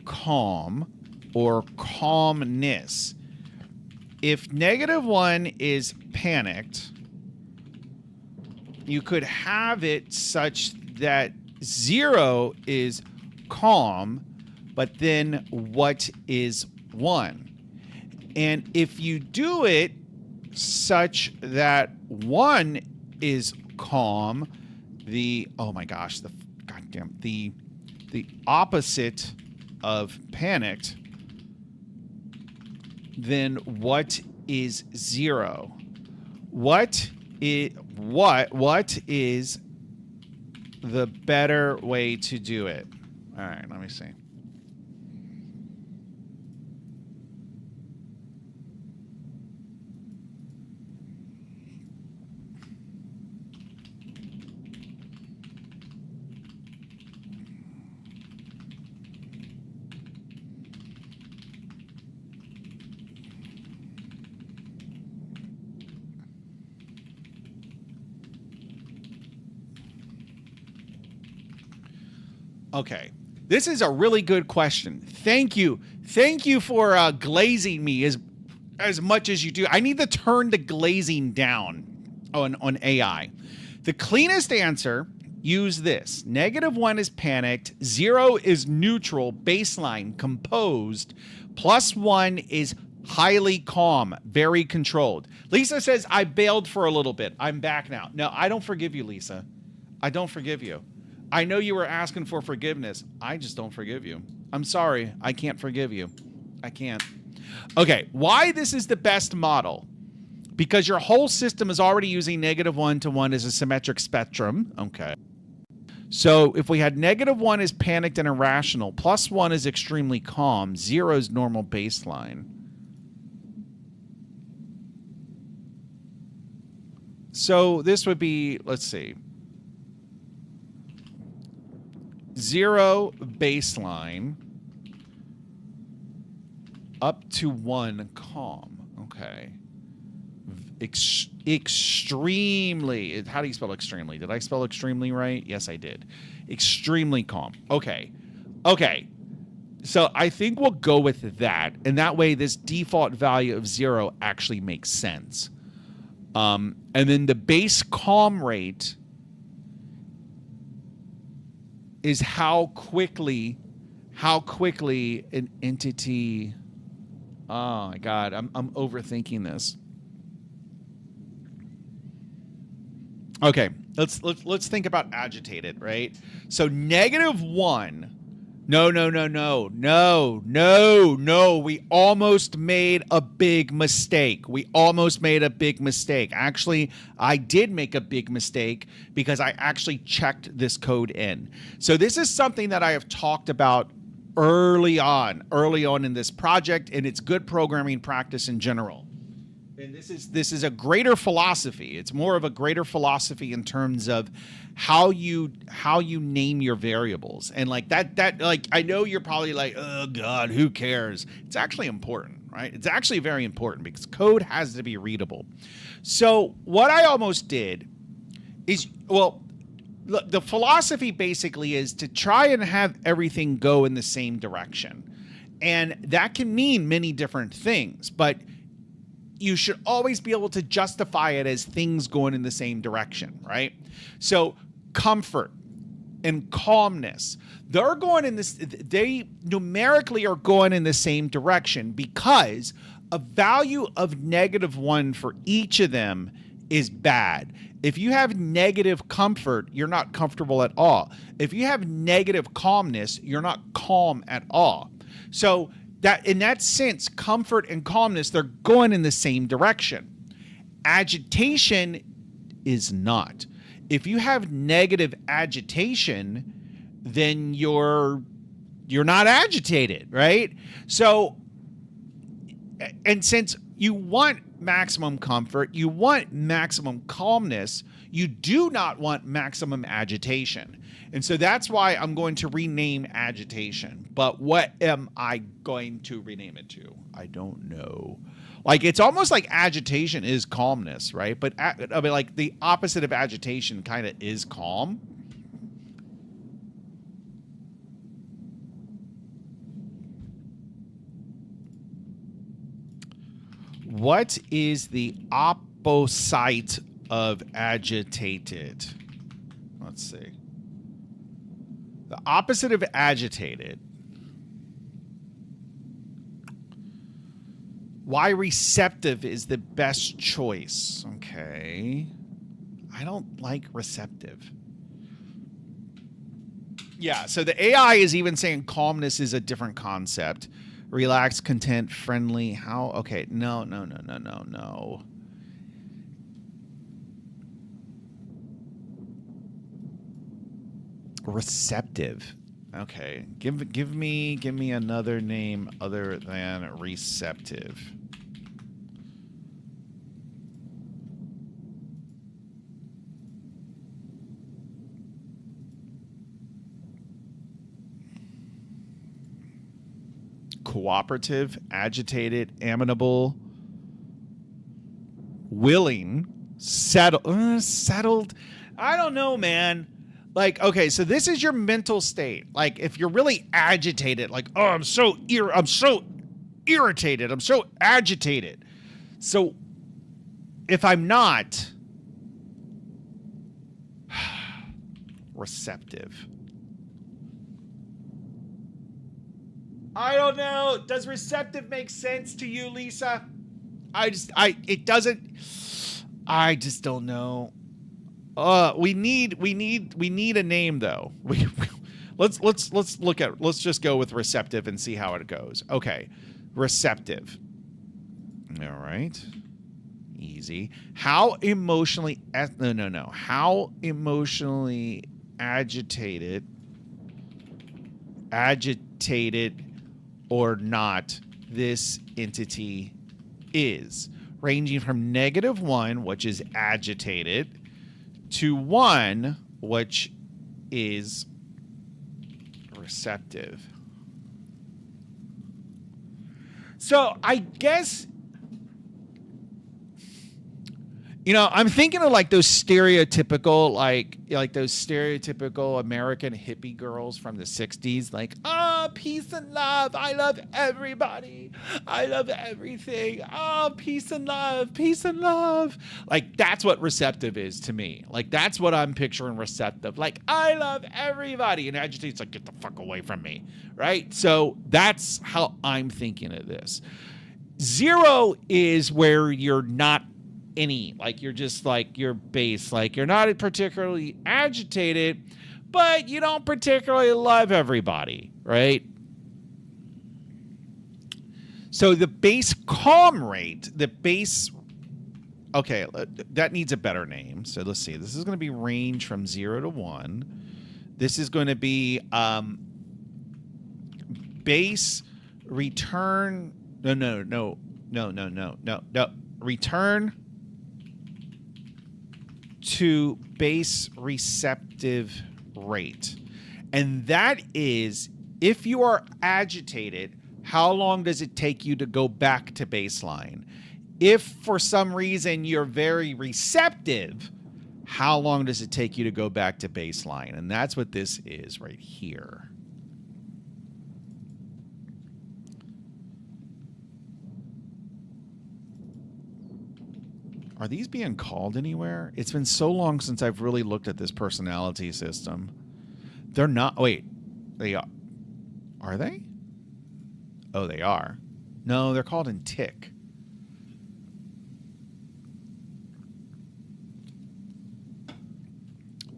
calm or calmness. If -1 is panicked, you could have it such that 0 is calm, but then what is 1? And if you do it such that 1 is calm, the opposite of panicked, then what is 0? What is the better way to do it? All right, let me see. Okay, this is a really good question. Thank you for glazing me as much as you do. I need to turn the glazing down on AI. The cleanest answer, use this. -1 is panicked, 0 is neutral, baseline, composed, +1 is highly calm, very controlled. Lisa says, I bailed for a little bit. I'm back now. No, I don't forgive you, Lisa. I don't forgive you. I know you were asking for forgiveness. I just don't forgive you. I'm sorry. I can't forgive you. I can't. Okay, why this is the best model? Because your whole system is already using -1 to 1 as a symmetric spectrum. Okay. So if we had -1 is panicked and irrational, +1 is extremely calm, 0 is normal baseline. So this would be, let's see. 0 baseline up to 1 calm. Okay. Extremely. How do you spell extremely? Did I spell extremely right? Yes, I did. Extremely calm. Okay. Okay. So I think we'll go with that. And that way this default value of 0 actually makes sense. And then the base calm rate is how quickly an entity... Oh my God, I'm overthinking this. Okay, let's think about agitated, right? So -1. No. We almost made a big mistake. Actually, I did make a big mistake because I actually checked this code in. So this is something that I have talked about early on in this project, and it's good programming practice in general. And this is a greater philosophy. It's more of a greater philosophy in terms of how you name your variables. And like that like, I know you're probably like, oh God, who cares? It's actually important, right? It's actually very important because code has to be readable. So what I almost did is, well, the philosophy basically is to try and have everything go in the same direction. And that can mean many different things, but you should always be able to justify it as things going in the same direction, right? So comfort and calmness, they're going in this, they numerically are going in the same direction because a value of -1 for each of them is bad. If you have negative comfort, you're not comfortable at all. If you have negative calmness, you're not calm at all. So that, in that sense, comfort and calmness, they're going in the same direction. Agitation is not. If you have negative agitation, then you're not agitated, right? So, and since you want maximum comfort, you want maximum calmness, you do not want maximum agitation. And so that's why I'm going to rename agitation. But what am I going to rename it to? I don't know. Like, it's almost like agitation is calmness, right? But I mean, like, the opposite of agitation kind of is calm. What is the opposite of agitated? Let's see. The opposite of agitated. Why receptive is the best choice? Okay. I don't like receptive. Yeah, so the AI is even saying calmness is a different concept. Relaxed, content, friendly. How? Okay, no. Receptive. Okay, give me another name other than receptive. Cooperative, agitated, amenable, willing, settled. I don't know, man. Like, okay, so this is your mental state. Like, if you're really agitated, like, oh, I'm so irritated, I'm so agitated. So if I'm not receptive, I don't know. Does receptive make sense to you, Lisa? It doesn't. I just don't know. We need a name though. Let's just go with receptive and see how it goes. Okay, receptive. All right, easy. How emotionally? No. How emotionally agitated or not this entity is, ranging from -1, which is agitated, to 1, which is receptive. So I guess, you know, I'm thinking of like those stereotypical, like those stereotypical American hippie girls from the 60s, like, oh, peace and love. I love everybody. I love everything. Oh, peace and love, peace and love. Like, that's what receptive is to me. Like, that's what I'm picturing receptive. Like, I love everybody. And agitate's like, get the fuck away from me. Right? So that's how I'm thinking of this. 0 is where you're not any, like you're just like your base, like you're not particularly agitated, but you don't particularly love everybody, right? So the base calm rate, okay, that needs a better name. So let's see. This is going to be range from 0 to 1. This is going to be base return. No. Return to base receptive rate. And that is, if you are agitated, how long does it take you to go back to baseline? If for some reason you're very receptive, how long does it take you to go back to baseline? And that's what this is right here. Are these being called anywhere? It's been so long since I've really looked at this personality system. They're not. Wait, they are. Are they? Oh, they are. No, they're called in tick.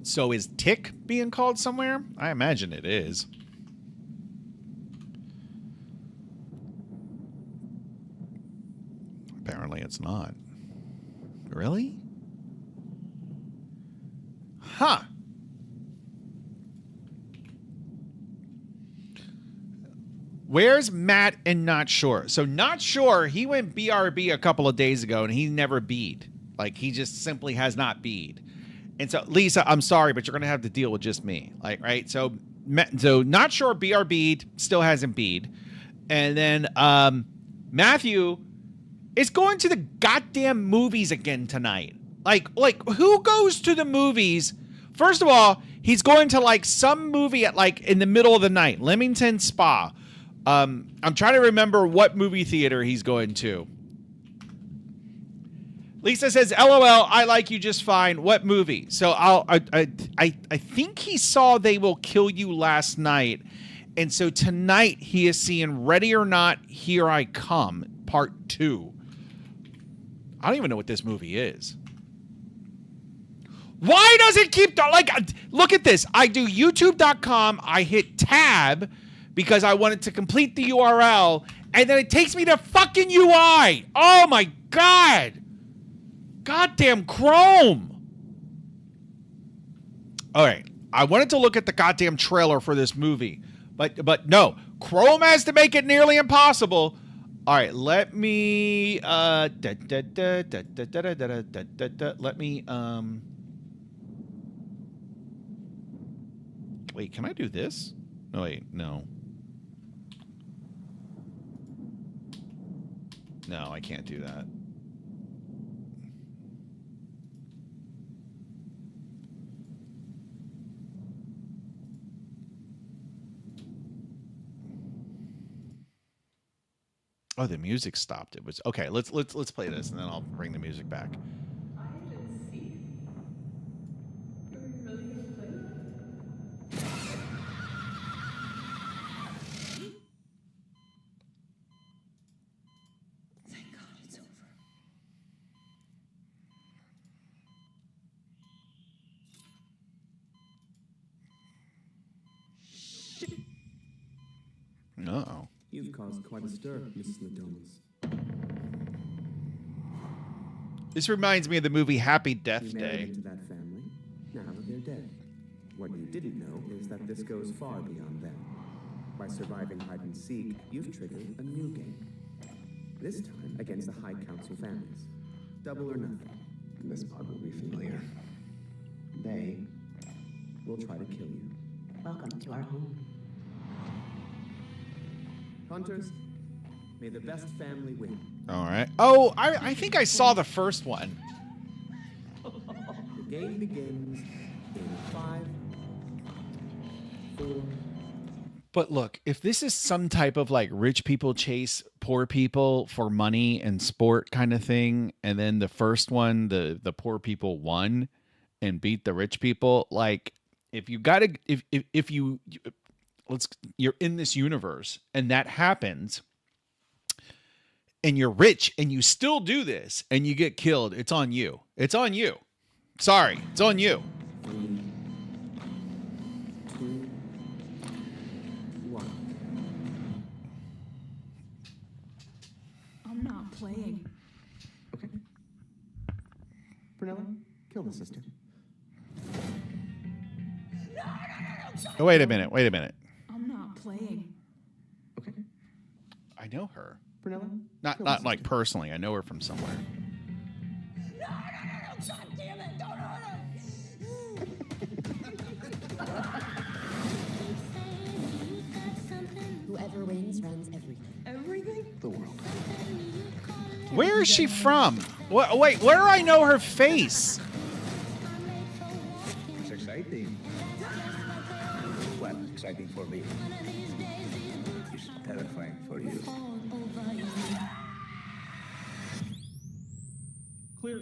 So is tick being called somewhere? I imagine it is. Apparently it's not. Really? Huh. Where's Matt and Not Sure? So Not Sure, he went BRB a couple of days ago and he never bead. Like, he just simply has not bead. And so, Lisa, I'm sorry, but you're going to have to deal with just me. Like, right? So Not Sure BRB'd, still hasn't bead. And then Matthew is going to the goddamn movies again tonight. Like who goes to the movies? First of all, he's going to like some movie at like in the middle of the night, Leamington Spa. I'm trying to remember what movie theater he's going to. Lisa says, "LOL, I like you just fine. What movie?" So I think he saw They Will Kill You last night, and so tonight he is seeing Ready or Not, Here I Come, Part 2. I don't even know what this movie is. Why does it keep... Like, look at this. I do youtube.com. I hit tab because I wanted to complete the URL, and then it takes me to fucking UI. Oh, my God. Goddamn Chrome. All right. I wanted to look at the goddamn trailer for this movie, but no. Chrome has to make it nearly impossible. All right, let me let me wait, can I do this? No, wait, no. No, I can't do that. Oh, the music stopped. It was okay. Let's play this, and then I'll bring the music back. Thank God it's over. Uh-oh. You've caused quite a stir, Mrs. McDonald's. This reminds me of the movie Happy Death You married Day. into that family. Now they're dead. What you didn't know is that this goes far beyond them. By surviving hide and seek, you've triggered a new game. This time against the High Council families. Double or nothing. This part will be familiar. They will try to kill you. Welcome to our home. Hunters, may the best family win. All right. Oh, I think I saw the first one. The game begins in 5, 4. But look, if this is some type of like rich people chase poor people for money and sport kind of thing, and then the first one, the poor people won and beat the rich people, like if you gotta if you you're in this universe and that happens and you're rich and you still do this and you get killed, it's on you. It's on you. Sorry, it's on you. 3, 2, 1. I'm not playing. Okay. Prunella, kill the sister. Oh, wait a minute. I'm not playing. Okay. I know her. Prunella, Not kill not the like sister. personally. I know her from somewhere. God damn it! Don't hurt her! Whoever wins runs everything. Everything? The world. Where is she from? What, wait, where do I know her face? It's exciting. Well, exciting for me. It's terrifying for you. Clear.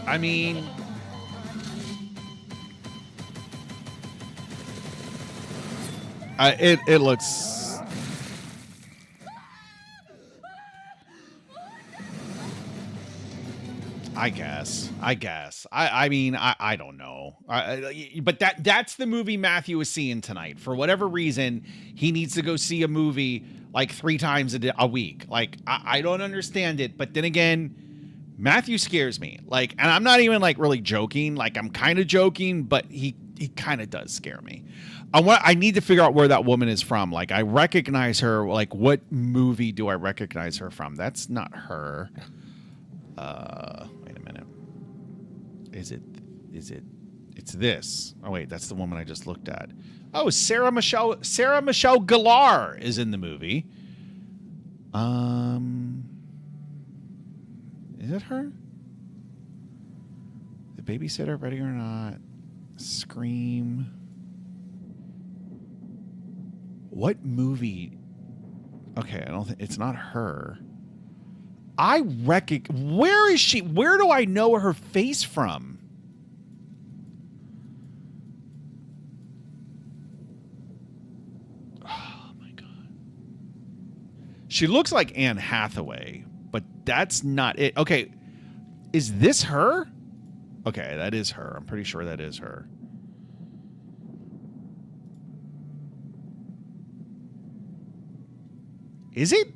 I mean, it looks. I guess. I mean, I don't know. But that's the movie Matthew is seeing tonight. For whatever reason, he needs to go see a movie like 3 times a week. Like, I don't understand it. But then again, Matthew scares me. Like, and I'm not even like really joking. Like, I'm kind of joking, but he kind of does scare me. I need to figure out where that woman is from. Like, I recognize her. Like, what movie do I recognize her from? That's not her. Wait a minute. Is it? It's this. Oh wait, that's the woman I just looked at. Oh, Sarah Michelle Gellar is in the movie. Is it her? The Babysitter, Ready or Not, Scream. What movie? Okay, I don't think it's not her. Where is she? Where do I know her face from? Oh my God. She looks like Anne Hathaway, but that's not it. Okay. Is this her? Okay, that is her. I'm pretty sure that is her. Is it?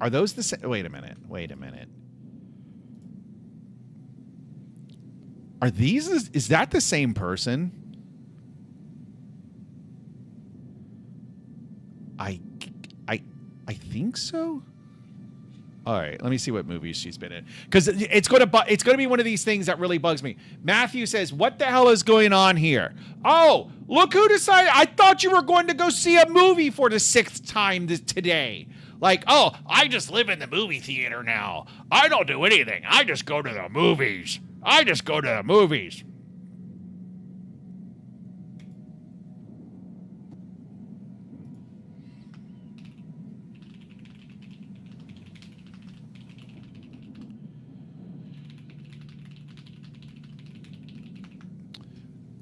Are those the same? Wait a minute. Are these? Is that the same person? I think so. All right, let me see what movies she's been in, because it's gonna be one of these things that really bugs me. Matthew says, "What the hell is going on here?" Oh, look who decided! I thought you were going to go see a movie for the 6th time today. Like, oh, I just live in the movie theater now. I don't do anything. I just go to the movies.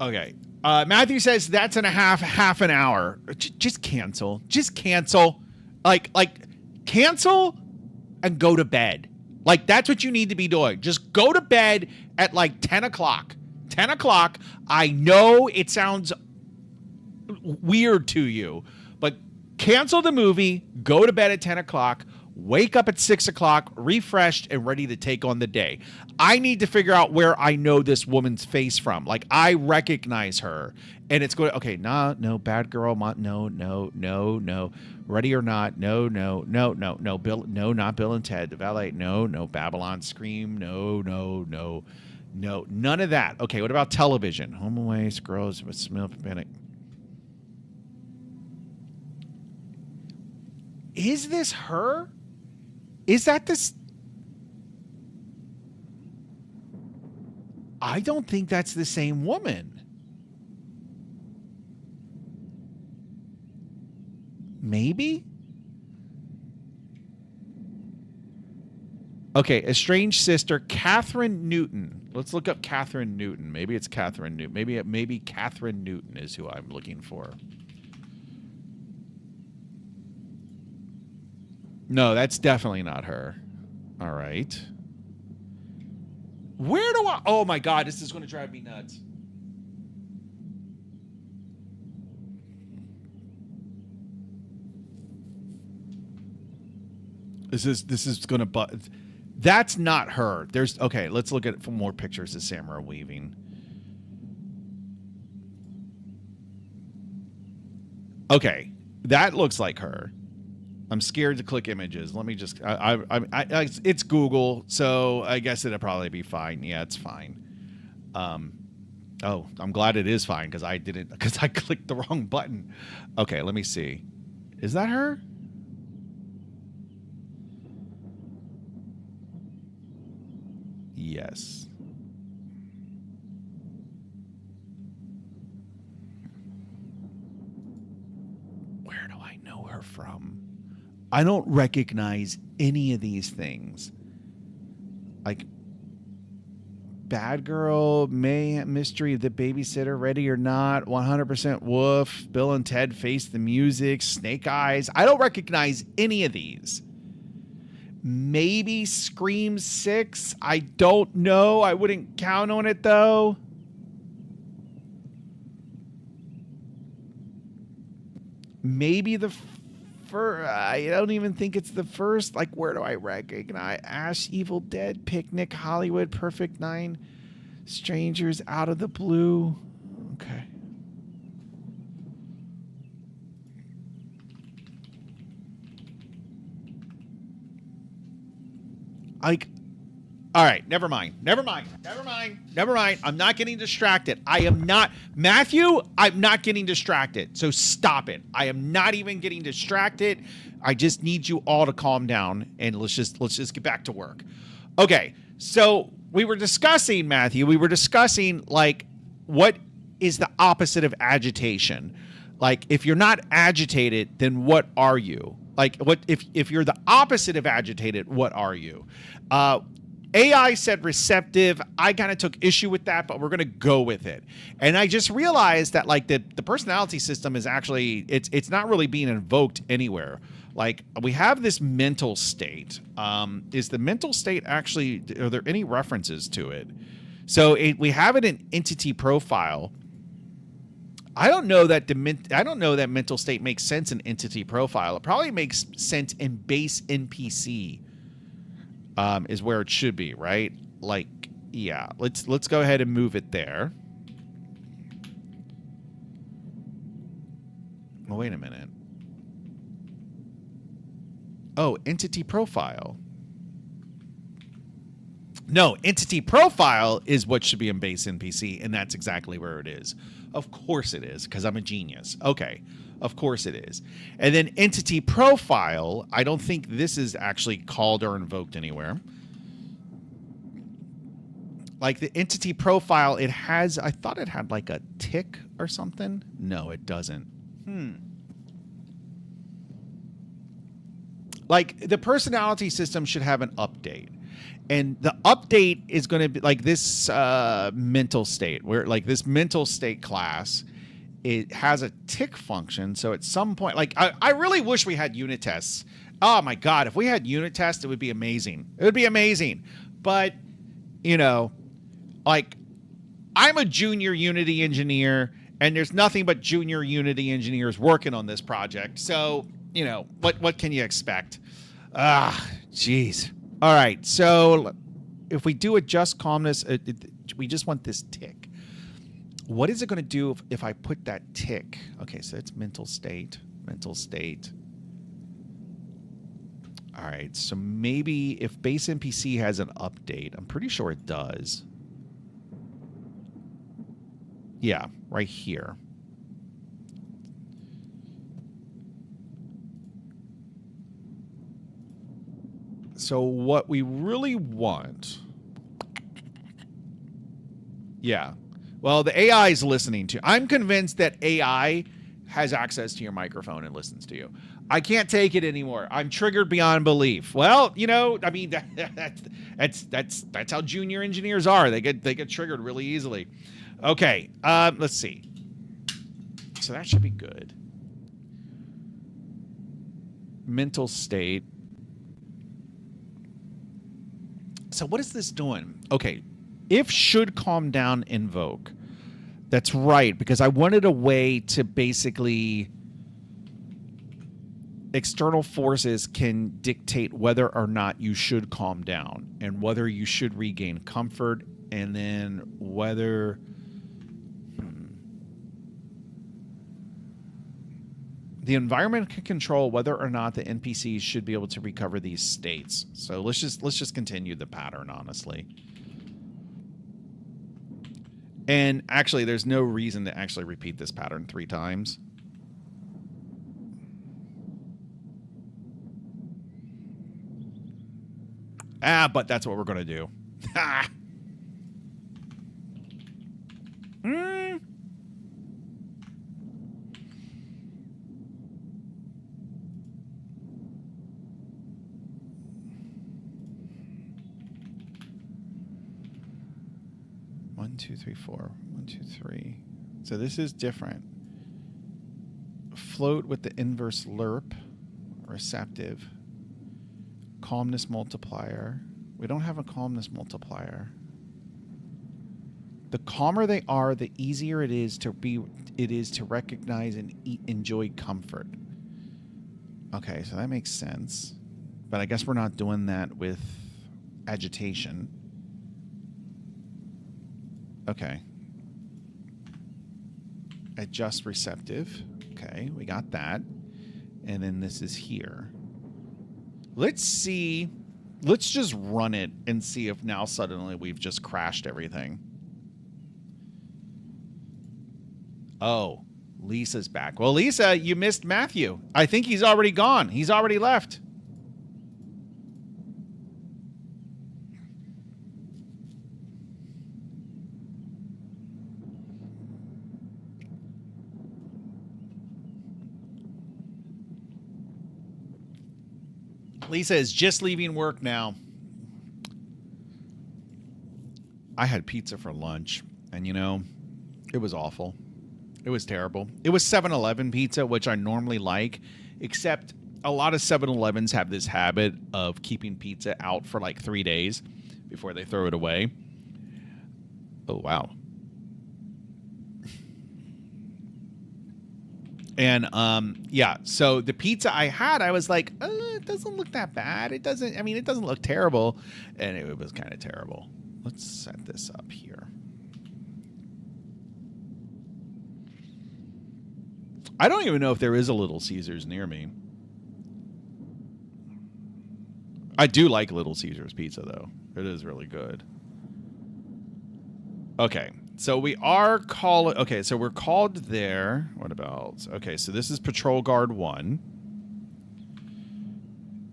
Okay. Matthew says that's half an hour. Just cancel. Like cancel and go to bed. Like, that's what you need to be doing. Just go to bed at like 10 o'clock. 10 o'clock. I know it sounds weird to you, but cancel the movie, go to bed at 10 o'clock, wake up at 6 o'clock, refreshed and ready to take on the day. I need to figure out where I know this woman's face from. Like, I recognize her, and it's going, okay, no, Bad Girl, no. Ready or Not, no. Bill, no, not Bill and Ted. The Valet, no. Babylon, Scream, no. No, none of that. Okay, what about television? Home away, scrolls with smell panic. Is this her? Is that this? I don't think that's the same woman. Maybe? Okay, estranged sister, Catherine Newton. Let's look up Catherine Newton. Maybe it's Catherine Newton. Maybe Catherine Newton is who I'm looking for. No, that's definitely not her. All right. Where do I... Oh, my God. This is going to drive me nuts. This is going to... That's not her. There's... Okay, let's look at more pictures of Samara Weaving. Okay. That looks like her. I'm scared to click images. Let me just... it's Google, so I guess it'll probably be fine. Yeah, it's fine. Oh, I'm glad it is fine because I clicked the wrong button. Okay, let me see. Is that her? Yes. Where do I know her from? I don't recognize any of these things. Like Bad Girl, Mystery of the Babysitter, Ready or Not, 100% Woof, Bill and Ted Face the Music, Snake Eyes. I don't recognize any of these. Maybe Scream 6. I don't know. I wouldn't count on it though. Maybe the I don't even think it's the first. Like, where do I recognize? Ash, Evil Dead, Picnic, Hollywood, Perfect 9, Strangers, Out of the Blue. Okay. Like, all right, never mind. I'm not getting distracted. I am not, Matthew, I'm not getting distracted. So stop it. I am not even getting distracted. I just need you all to calm down and let's just get back to work. Okay. So we were discussing, Matthew, like what is the opposite of agitation? Like if you're not agitated, then what are you? Like what if you're the opposite of agitated, what are you? AI said receptive. I kind of took issue with that, but we're going to go with it. And I just realized that like the personality system is actually, it's not really being invoked anywhere. Like we have this mental state. Is the mental state actually, are there any references to it? So we have it in entity profile. I don't know that mental state makes sense in entity profile. It probably makes sense in base NPC. Is where it should be, right? Like, yeah. Let's go ahead and move it there. Oh, wait a minute. Oh, entity profile. No, entity profile is what should be in base NPC, and that's exactly where it is. Of course it is, because I'm a genius. Okay, of course it is. And then entity profile, I don't think this is actually called or invoked anywhere. Like the entity profile, it has, I thought it had like a tick or something. No, it doesn't. Like the personality system should have an update. And the update is going to be like this mental state, where like this mental state class, it has a tick function. So at some point, like I really wish we had unit tests. Oh my God, if we had unit tests, it would be amazing. It would be amazing. But, you know, like I'm a junior Unity engineer and there's nothing but junior Unity engineers working on this project. So, you know, what can you expect? Jeez. All right, so if we do adjust calmness, we just want this tick. What is it going to do if I put that tick? Okay, so it's mental state. All right, so maybe if base NPC has an update, I'm pretty sure it does. Yeah, right here. So what we really want... Yeah. Well, the AI is listening to... I'm convinced that AI has access to your microphone and listens to you. I can't take it anymore. I'm triggered beyond belief. Well, you know, I mean, that's how junior engineers are. They get triggered really easily. Okay, let's see. So that should be good. Mental state. So what is this doing? Okay, if should calm down invoke. That's right, because I wanted a way to basically... External forces can dictate whether or not you should calm down and whether you should regain comfort, and then whether... The environment can control whether or not the NPCs should be able to recover these states. So let's just continue the pattern, honestly. And actually, there's no reason to actually repeat this pattern 3 times. But that's what we're going to do. Ha! 1, 2, 3, 4. 1, 2, 3. So this is different. Float with the inverse lerp. Receptive. Calmness multiplier. We don't have a calmness multiplier. The calmer they are, the easier it is to recognize and enjoy comfort. Okay, so that makes sense. But I guess we're not doing that with agitation. Okay. Adjust receptive. Okay, we got that. And then this is here. Let's see. Let's just run it and see if now suddenly we've just crashed everything. Oh, Lisa's back. Well, Lisa, you missed Matthew. I think he's already gone. He's already left. Lisa is just leaving work now. I had pizza for lunch, and you know, it was awful. It was terrible. It was 7-Eleven pizza, which I normally like, except a lot of 7-Elevens have this habit of keeping pizza out for like 3 days before they throw it away. Oh, wow. And, yeah, so the pizza I had, I was like, it doesn't look that bad. It doesn't look terrible. And it was kind of terrible. Let's set this up here. I don't even know if there is a Little Caesars near me. I do like Little Caesars pizza, though. It is really good. Okay. So we are calling... Okay, so we're called there. What about... Okay, so this is Patrol Guard 1.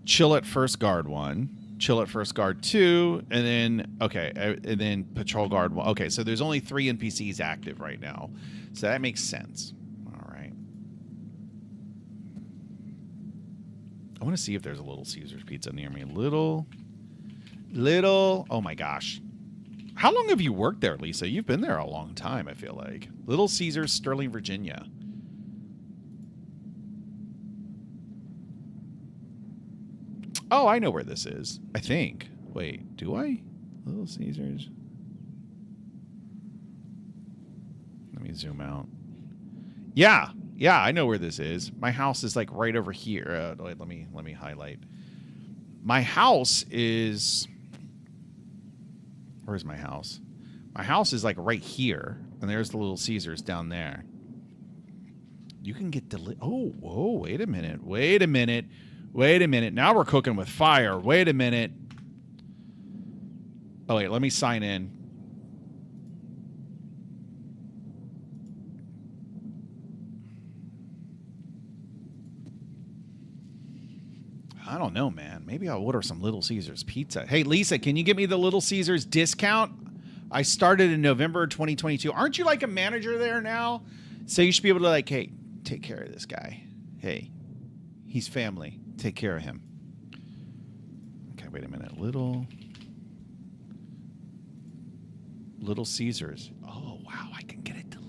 Chill at First Guard 1. Chill at First Guard 2. And then... Okay, and then Patrol Guard 1. Okay, so there's only 3 NPCs active right now. So that makes sense. All right. I want to see if there's a Little Caesars pizza near me. Little... Oh, my gosh. How long have you worked there, Lisa? You've been there a long time, I feel like. Little Caesars, Sterling, Virginia. Oh, I know where this is. I think. Wait, do I? Little Caesars. Let me zoom out. Yeah, I know where this is. My house is like right over here. Wait, let me highlight. My house is... Where's my house? My house is like right here, and there's the Little Caesars down there. You can get whoa, wait a minute. Now we're cooking with fire. Wait a minute. Oh, wait, let me sign in. I don't know, man. Maybe I'll order some Little Caesars pizza. Hey, Lisa, can you get me the Little Caesars discount? I started in November 2022. Aren't you like a manager there now? So you should be able to like, hey, take care of this guy. Hey, he's family. Take care of him. Okay, wait a minute. Little Caesars. Oh, wow. I can get it delivered.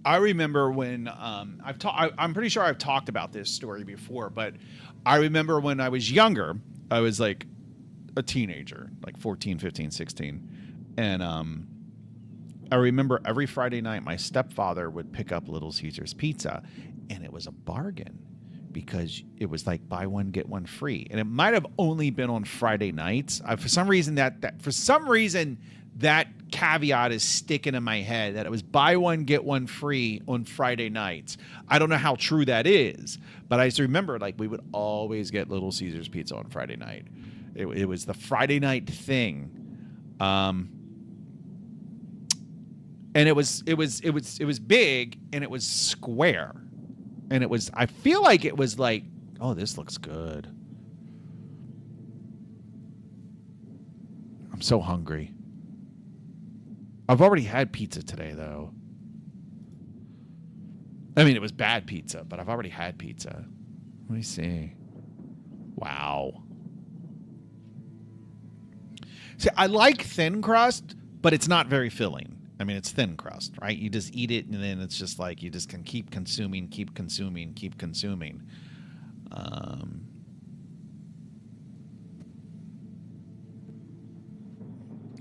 I remember when I'm pretty sure I've talked about this story before, but I remember when I was younger, I was like a teenager, like 14, 15, 16. And I remember every Friday night my stepfather would pick up Little Caesars pizza, and it was a bargain because it was like buy one get one free. And it might have only been on Friday nights. For some reason that caveat is sticking in my head that it was buy one get one free on Friday nights. I don't know how true that is, but I just remember like we would always get Little Caesars pizza on Friday night. It was the Friday night thing, and it was big and it was square, and it was. I feel like it was like, oh, this looks good. I'm so hungry. I've already had pizza today, though. I mean, it was bad pizza, but I've already had pizza. Let me see. Wow. See, I like thin crust, but it's not very filling. I mean, it's thin crust, right? You just eat it, and then it's just like you just can keep consuming.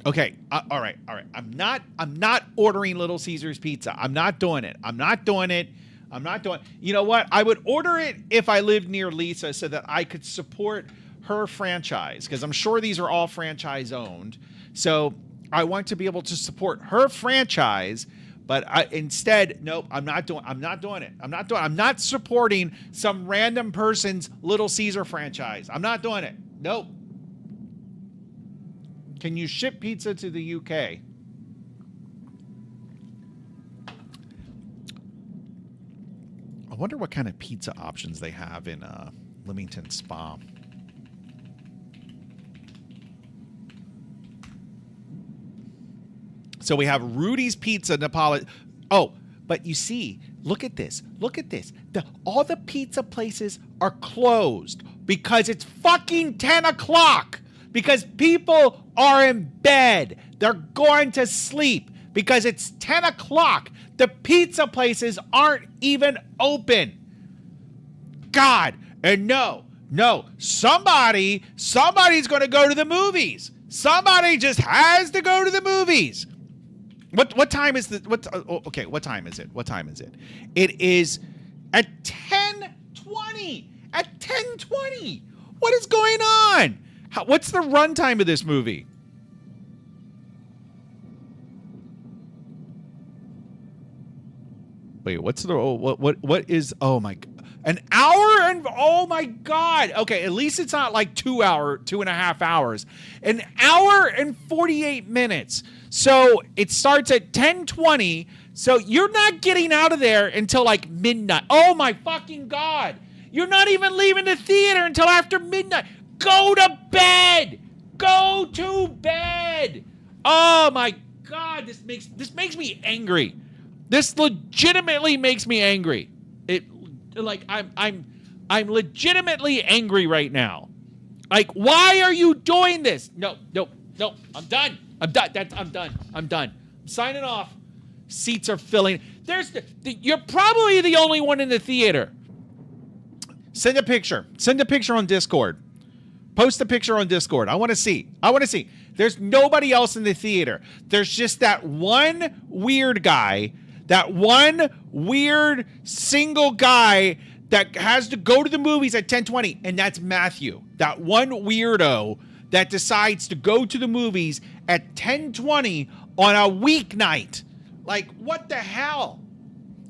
Okay. All right. I'm not ordering Little Caesars pizza. I'm not doing it. You know what? I would order it if I lived near Lisa so that I could support her franchise, because I'm sure these are all franchise owned. So I want to be able to support her franchise, but instead, nope, I'm not doing it. I'm not supporting some random person's Little Caesar franchise. I'm not doing it. Nope. Can you ship pizza to the UK? I wonder what kind of pizza options they have in Leamington Spa. So we have Rudy's Pizza Napoli. Oh, but you see, look at this. All the pizza places are closed because it's fucking 10 o'clock. Because people are in bed. They're going to sleep because it's 10 o'clock. The pizza places aren't even open. God, and no, somebody's going to go to the movies. Somebody just has to go to the movies. What time is the what time is it? It is at 10:20. At 10:20. What is going on? What's the runtime of this movie? Wait, what's the what is oh my, an hour and oh my God. Okay, at least it's not like 2.5 hours. An hour and 48 minutes. So it starts at 10:20. So you're not getting out of there until like midnight. Oh my fucking God. You're not even leaving the theater until after midnight. Go to bed. Oh my God, this makes me angry. This legitimately makes me angry. I'm legitimately angry right now. Like, why are you doing this? No. I'm done. I'm done. I'm signing off. Seats are filling. You're probably the only one in the theater. Send a picture on Discord. Post a picture on Discord. I want to see. There's nobody else in the theater. There's just that one weird guy, that one weird single guy that has to go to the movies at 10:20, and that's Matthew. That one weirdo that decides to go to the movies at 10:20 on a weeknight. Like, what the hell?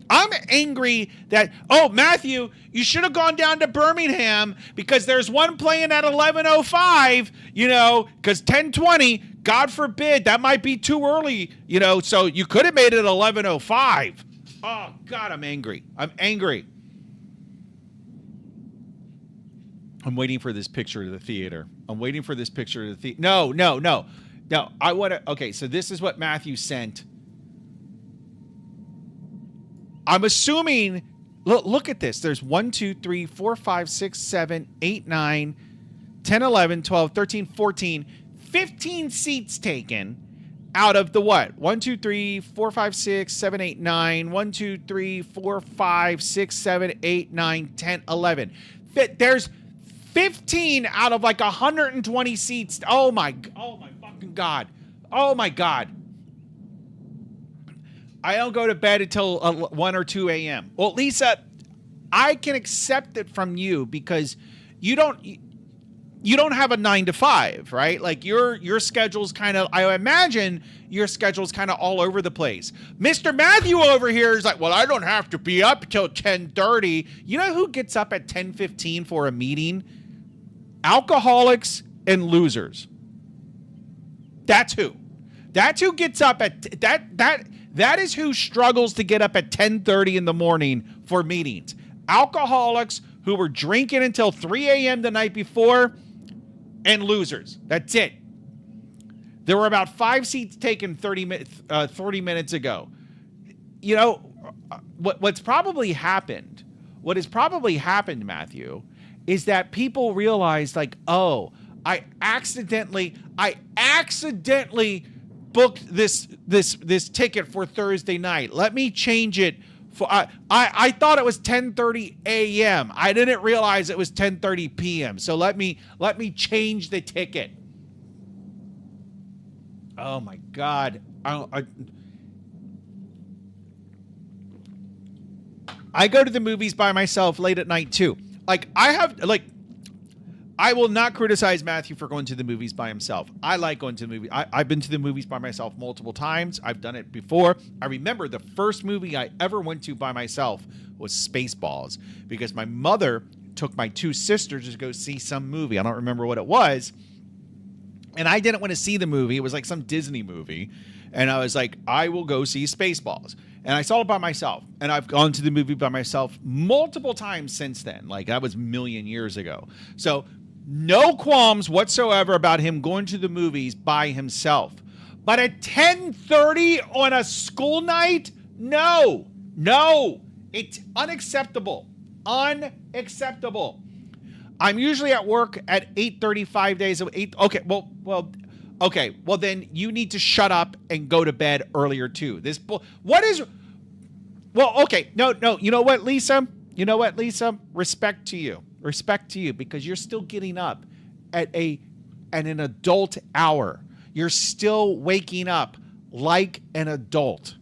I'm angry that, oh, Matthew, you should have gone down to Birmingham because there's one playing at 11:05, because 10:20, God forbid, that might be too early, so you could have made it 11:05. Oh, God, I'm angry. I'm waiting for this picture of the theater. No. I want to. Okay, so this is what Matthew sent. I'm assuming. Look at this. There's 1, 2, 3, 4, 5, 6, 7, 8, 9, 10, 11, 12, 13, 14, 15 seats taken out of the what? 1, 2, 3, 4, 5, 6, 7, 8, 9. 1, 2, 3, 4, 5, 6, 7, 8, 9, 10, 11. There's 15 out of like 120 seats. Oh my fucking God. Oh my God. I don't go to bed until 1 or 2 a.m. Well, Lisa, I can accept it from you because you don't have a 9 to 5, right? Like your schedule's kind of, I imagine your schedule's kind of all over the place. Mr. Matthew over here is like, well, I don't have to be up till 10:30. You know who gets up at 10:15 for a meeting? Alcoholics and losers. That's who. That's who gets up at that is who struggles to get up at 10:30 in the morning for meetings. Alcoholics who were drinking until 3 a.m. the night before, and losers. That's it. There were about 5 seats taken 30 minutes ago. What's probably happened, Matthew, is that people realized like, oh, I accidentally booked this ticket for Thursday night. Let me change it. I thought it was 10:30 a.m. I didn't realize it was 10:30 p.m. So let me change the ticket. Oh my God. I go to the movies by myself late at night too. I will not criticize Matthew for going to the movies by himself. I like going to the movies. I've been to the movies by myself multiple times. I've done it before. I remember the first movie I ever went to by myself was Spaceballs because my mother took my 2 sisters to go see some movie. I don't remember what it was. And I didn't want to see the movie. It was like some Disney movie. And I was like, I will go see Spaceballs. And I saw it by myself. And I've gone to the movie by myself multiple times since then. Like that was a million years ago. So no qualms whatsoever about him going to the movies by himself. But at 10:30 on a school night? No. It's unacceptable. Unacceptable. I'm usually at work at 8:35 days of 8. Okay, okay. Well, then you need to shut up and go to bed earlier too. Okay. No. You know what, Lisa? Respect to you because you're still getting up at an adult hour. You're still waking up like an adult.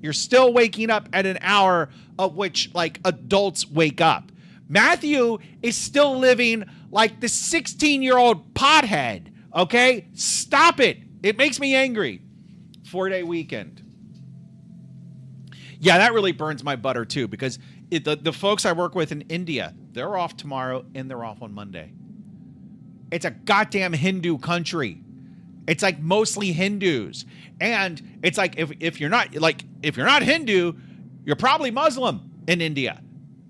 You're still waking up at an hour of which like adults wake up. Matthew is still living like the 16-year-old pothead. Okay? Stop it. It makes me angry. 4-day weekend. Yeah, that really burns my butter too because the folks I work with in India, they're off tomorrow and they're off on Monday. It's a goddamn Hindu country. It's like mostly Hindus. And it's like if you're not Hindu, you're probably Muslim in India.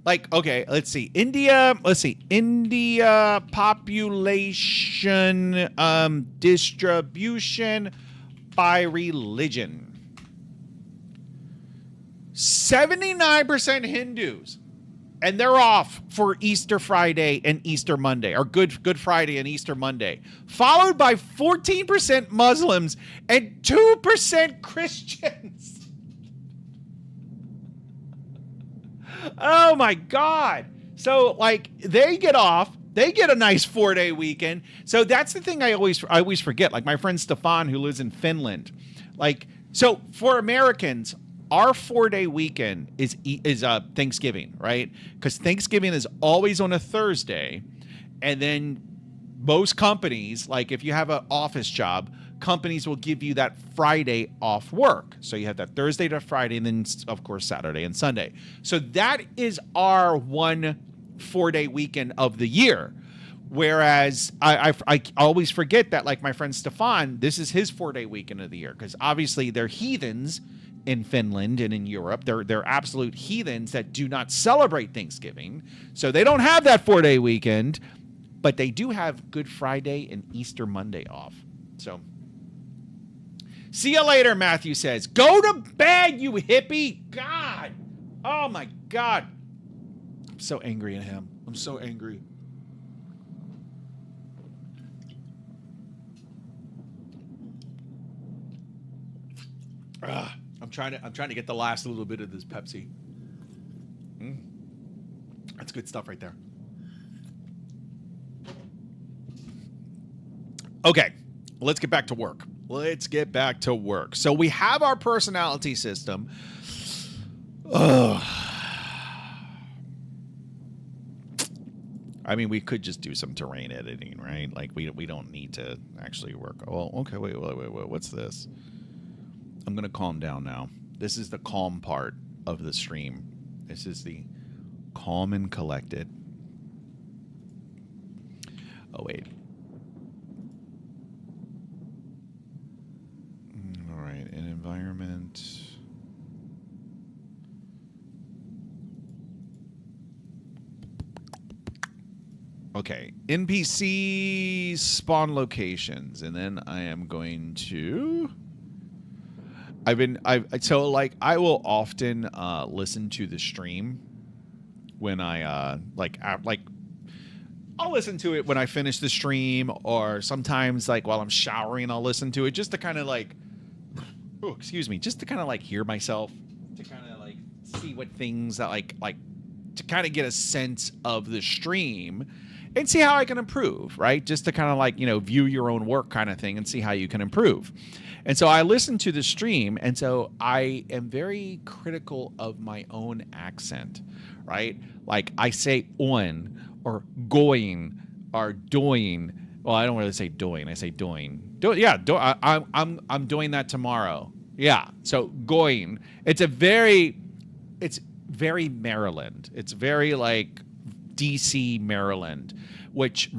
Like, okay, let's see. India population distribution by religion. 79% Hindus. And they're off for Easter Friday and Easter Monday, or Good Friday and Easter Monday, followed by 14% Muslims and 2% Christians. Oh my God. So like they get off, they get a nice 4-day weekend. So that's the thing I always forget. Like my friend Stefan, who lives in Finland, like, so for Americans, our 4-day weekend is Thanksgiving, right? Because Thanksgiving is always on a Thursday. And then most companies, like if you have an office job, companies will give you that Friday off work. So you have that Thursday to Friday, and then, of course, Saturday and Sunday. So that is our 1 4-day weekend of the year. Whereas I always forget that, like my friend Stefan, this is his 4-day weekend of the year, because obviously they're heathens in Finland and in Europe. They're absolute heathens that do not celebrate Thanksgiving. So they don't have that 4-day weekend, but they do have Good Friday and Easter Monday off. So see you later, Matthew says. Go to bed, you hippie. God. Oh, my God. I'm so angry at him. I'm so angry. I'm trying to get the last little bit of this Pepsi. That's good stuff right there. Okay, let's get back to work. So we have our personality system. I mean, we could just do some terrain editing, right? Like we don't need to actually work. Oh, okay. Wait. What's this? I'm going to calm down now. This is the calm part of the stream. This is the calm and collected. Oh, wait. All right. An environment. Okay. NPC spawn locations. And then I am going to... I will often listen to the stream when I I'll listen to it when I finish the stream, or sometimes like while I'm showering I'll listen to it just to kind of just to kind of like hear myself, to kind of like see what things that like to kind of get a sense of the stream and see how I can improve, right? Just to kind of like, view your own work kind of thing and see how you can improve. And so I listen to the stream, and so I am very critical of my own accent, right? Like I say on or going or doing. Well, I don't really say doing. I say doing. I'm doing that tomorrow. Yeah. So going. It's very Maryland. It's very like DC, Maryland, which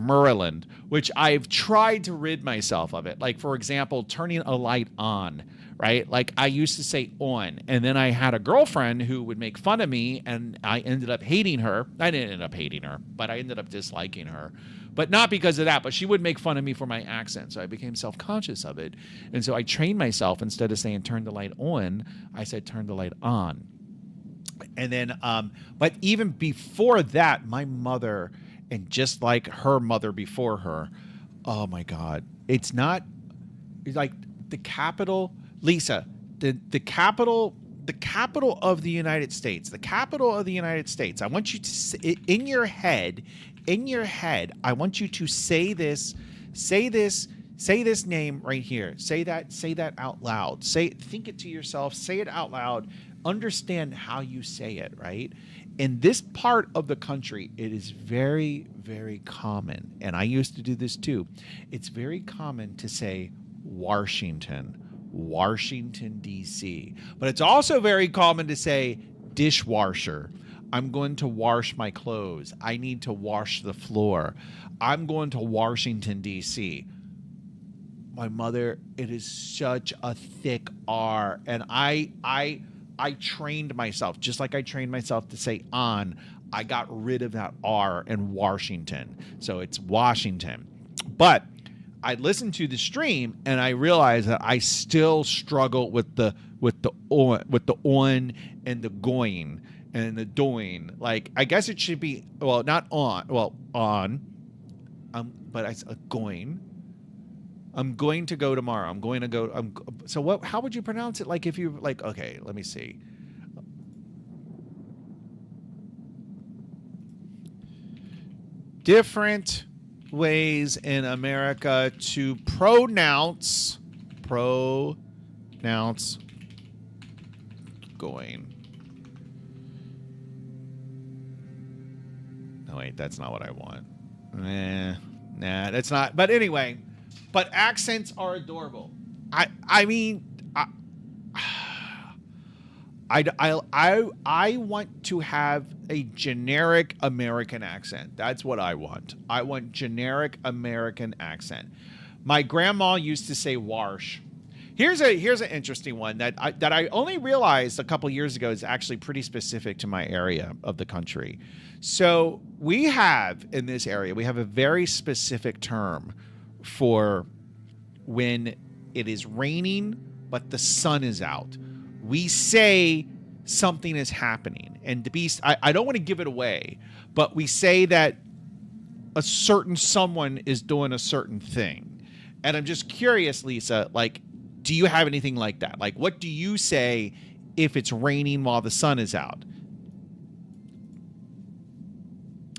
I've tried to rid myself of it. Like, for example, turning a light on, right? Like I used to say on, and then I had a girlfriend who would make fun of me, and I ended up hating her. I didn't end up hating her, but I ended up disliking her. But not because of that, but she would make fun of me for my accent. So I became self-conscious of it. And so I trained myself, instead of saying turn the light on, I said turn the light on. And then, but even before that, my mother, and just like her mother before her, oh my God, it's like the capital, Lisa, the capital of the United States, I want you to, in your head, I want you to say this name right here. Say that out loud. Think it to yourself, say it out loud. Understand how you say it, right? In this part of the country, it is very, very common, and I used to do this too. It's very common to say Washington, D.C. But it's also very common to say dishwasher. I'm going to wash my clothes. I need to wash the floor. I'm going to Washington, D.C. My mother, it is such a thick R, and I trained myself, just like I trained myself to say on. I got rid of that R in Washington. So it's Washington. But I listened to the stream and I realized that I still struggle with the on and the going and the doing. Like, I guess it should be, well, not on, well, on, but I going. I'm going to go tomorrow. I'm going to go. So what? How would you pronounce it? Like, if you like, okay, let me see. Different ways in America to pronounce going. No, wait, that's not what I want. Nah, that's not. But anyway. But accents are adorable. I mean, I want to have a generic American accent. That's what I want. I want generic American accent. My grandma used to say "warsh." Here's an interesting one that I only realized a couple years ago is actually pretty specific to my area of the country. So we have in this area, we have a very specific term for when it is raining but the sun is out. We say something is happening, and to be, I don't want to give it away, but we say that a certain someone is doing a certain thing. And I'm just curious, Lisa, like, do you have anything like that? Like, what do you say if it's raining while the sun is out?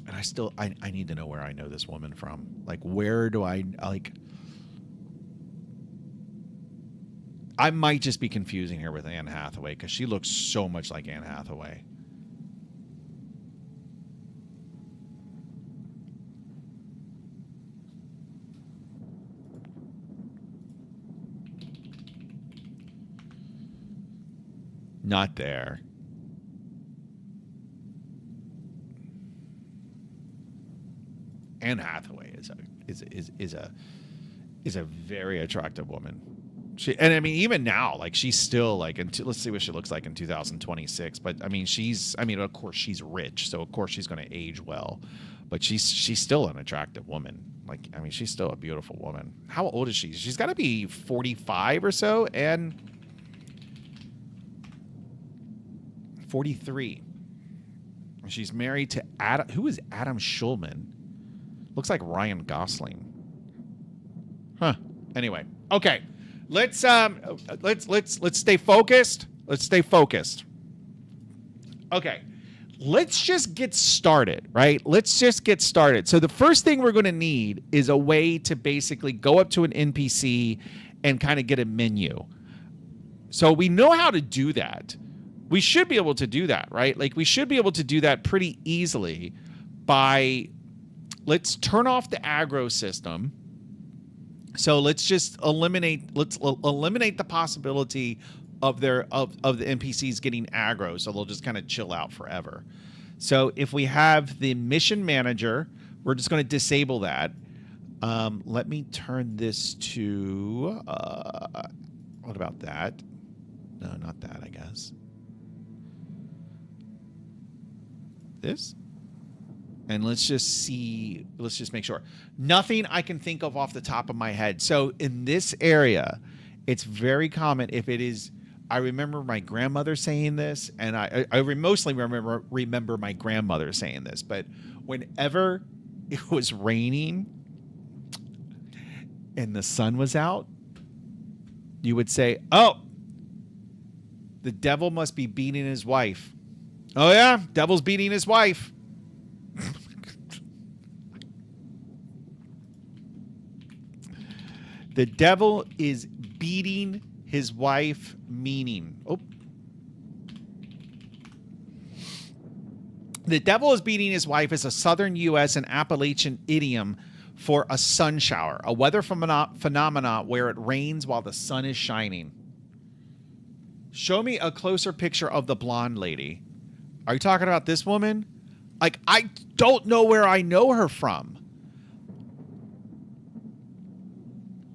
And I need to know where I know this woman from. Like, where do I, like, I might just be confusing her with Anne Hathaway because she looks so much like Anne Hathaway. Not there. Anne Hathaway is a very attractive woman. And I mean, even now, like, she's still like, let's see what she looks like in 2026. But I mean, of course she's rich, so of course she's going to age well. But she's still an attractive woman. Like, I mean, she's still a beautiful woman. How old is she? She's got to be 45 or so, and 43. She's married to Adam. Who is Adam Schulman? Looks like Ryan Gosling. Huh. Anyway, okay. Let's stay focused. Let's stay focused. Okay. Let's just get started, right? Let's just get started. So the first thing we're going to need is a way to basically go up to an NPC and kind of get a menu. So we know how to do that. We should be able to do that, right? Like, we should be able to do that pretty easily by, let's turn off the aggro system. So let's just eliminate the possibility of the NPCs getting aggro, so they'll just kind of chill out forever. So if we have the mission manager, we're just going to disable that. Let me turn this to what about that? No, not that, I guess. This. And let's just make sure. Nothing I can think of off the top of my head. So in this area, it's very common if it is, I remember my grandmother saying this, and I mostly remember my grandmother saying this, but whenever it was raining and the sun was out, you would say, "Oh, the devil must be beating his wife." Oh yeah, devil's beating his wife. The devil is beating his wife, meaning, the devil is beating his wife is a southern U.S. and Appalachian idiom for a sun shower, a weather phenomena where it rains while the sun is shining. Show me a closer picture of the blonde lady. Are you talking about this woman? Like, I don't know where I know her from.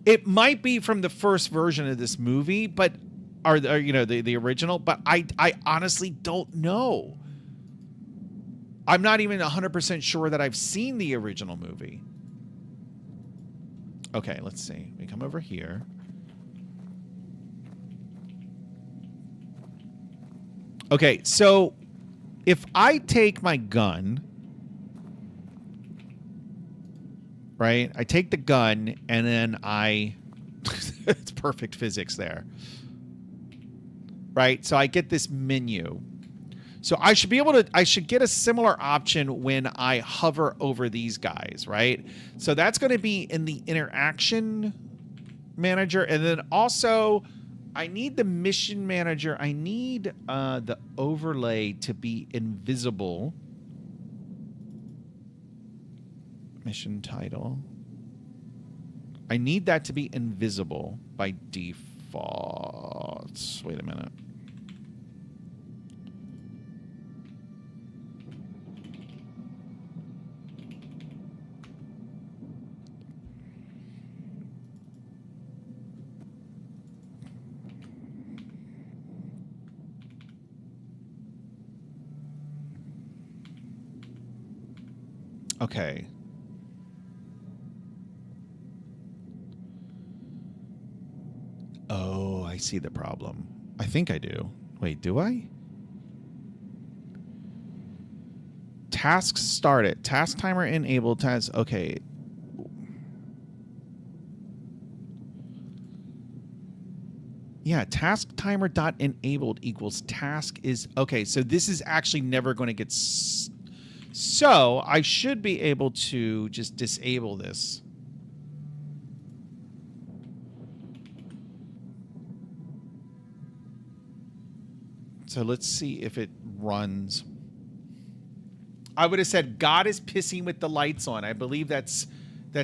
It might be from the first version of this movie, but the original, but I honestly don't know. I'm not even 100% sure that I've seen the original movie. Okay, let's see. We come over here. Okay, so if I take my gun, right? I take the gun and then it's perfect physics there. Right? So I get this menu. So I should get a similar option when I hover over these guys, right? So that's going to be in the interaction manager. And then also I need the mission manager. I need the overlay to be invisible. Mission title. I need that to be invisible by default. Wait a minute. Okay. Oh, I see the problem. I think I do. Wait, do I? Tasks started. Task timer enabled. Task. Okay. Yeah, task timer dot enabled equals task is okay. So this is actually never going to get. So I should be able to just disable this. So let's see if it runs. I would have said God is pissing with the lights on. I believe that's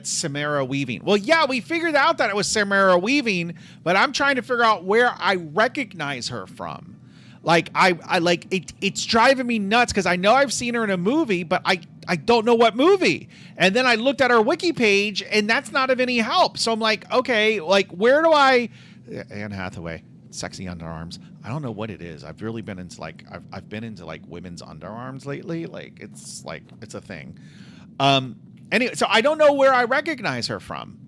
Samara Weaving. Well, yeah, we figured out that it was Samara Weaving, but I'm trying to figure out where I recognize her from. Like I like it. It's driving me nuts because I know I've seen her in a movie, but I don't know what movie. And then I looked at her wiki page, and that's not of any help. So I'm like, okay, like where do I? Anne Hathaway, sexy underarms. I don't know what it is. I've really been into like I've been into like women's underarms lately. Like it's a thing. Anyway, so I don't know where I recognize her from.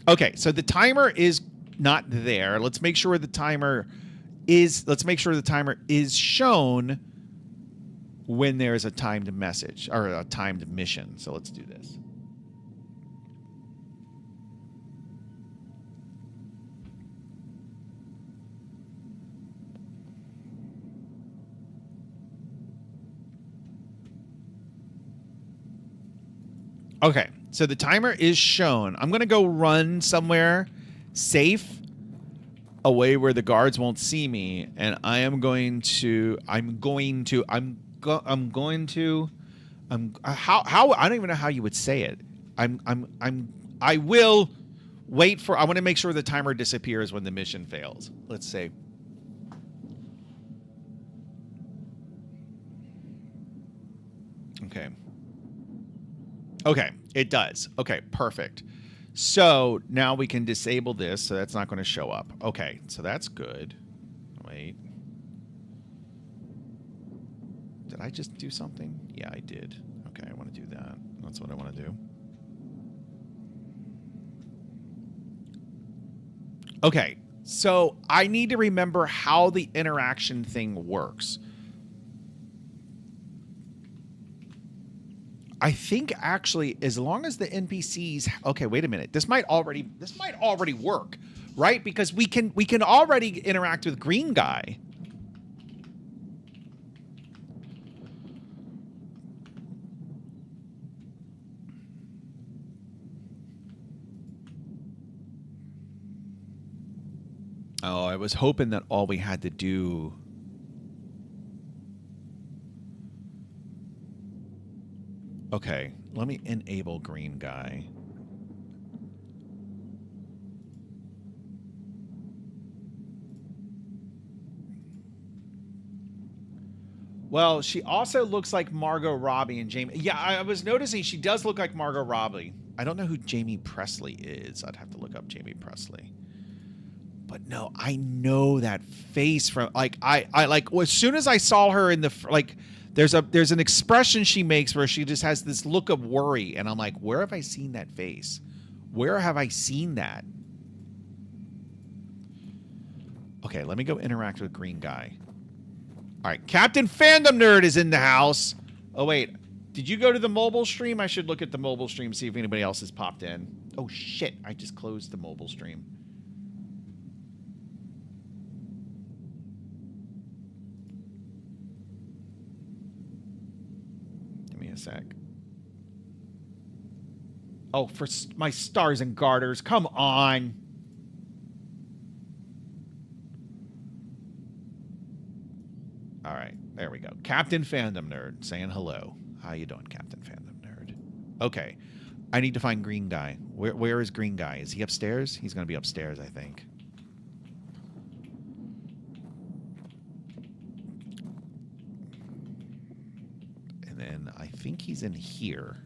Okay, so the timer is not there. Let's make sure the timer is shown when there is a timed message or a timed mission. So let's do this. Okay, so the timer is shown. I'm going to go run somewhere safe, away where the guards won't see me, and I am going to how I don't even know how you would say it. I will wait for I want to make sure the timer disappears when the mission fails. Let's say Okay, it does. Okay, perfect. So now we can disable this, so that's not going to show up. Okay, so that's good. Wait. Did I just do something? Yeah, I did. Okay, I want to do that. That's what I want to do. Okay, so I need to remember how the interaction thing works. I think actually, as long as the NPCs, okay, wait a minute. This might already work, right? Because we can already interact with Green Guy. Oh, I was hoping that all we had to do. Okay, let me enable Green Guy. Well, she also looks like Margot Robbie and Jamie. Yeah, I was noticing she does look like Margot Robbie. I don't know who Jamie Presley is. I'd have to look up Jamie Presley. But no, I know that face from I like as soon as I saw her in the there's an expression she makes where she just has this look of worry, and I'm like, where have I seen that face? Where have I seen that? Okay, let me go interact with Green Guy. All right, Captain Fandom Nerd is in the house. Oh wait, did you go to the mobile stream? I should look at the mobile stream, see if anybody else has popped in. Oh shit, I just closed the mobile stream. Sec. Oh, for my stars and garters. Come on. All right. There we go. Captain Fandom Nerd saying hello. How you doing, Captain Fandom Nerd? Okay. I need to find green guy. Where is green guy? Is he upstairs? He's going to be upstairs, I think. And then I think he's in here.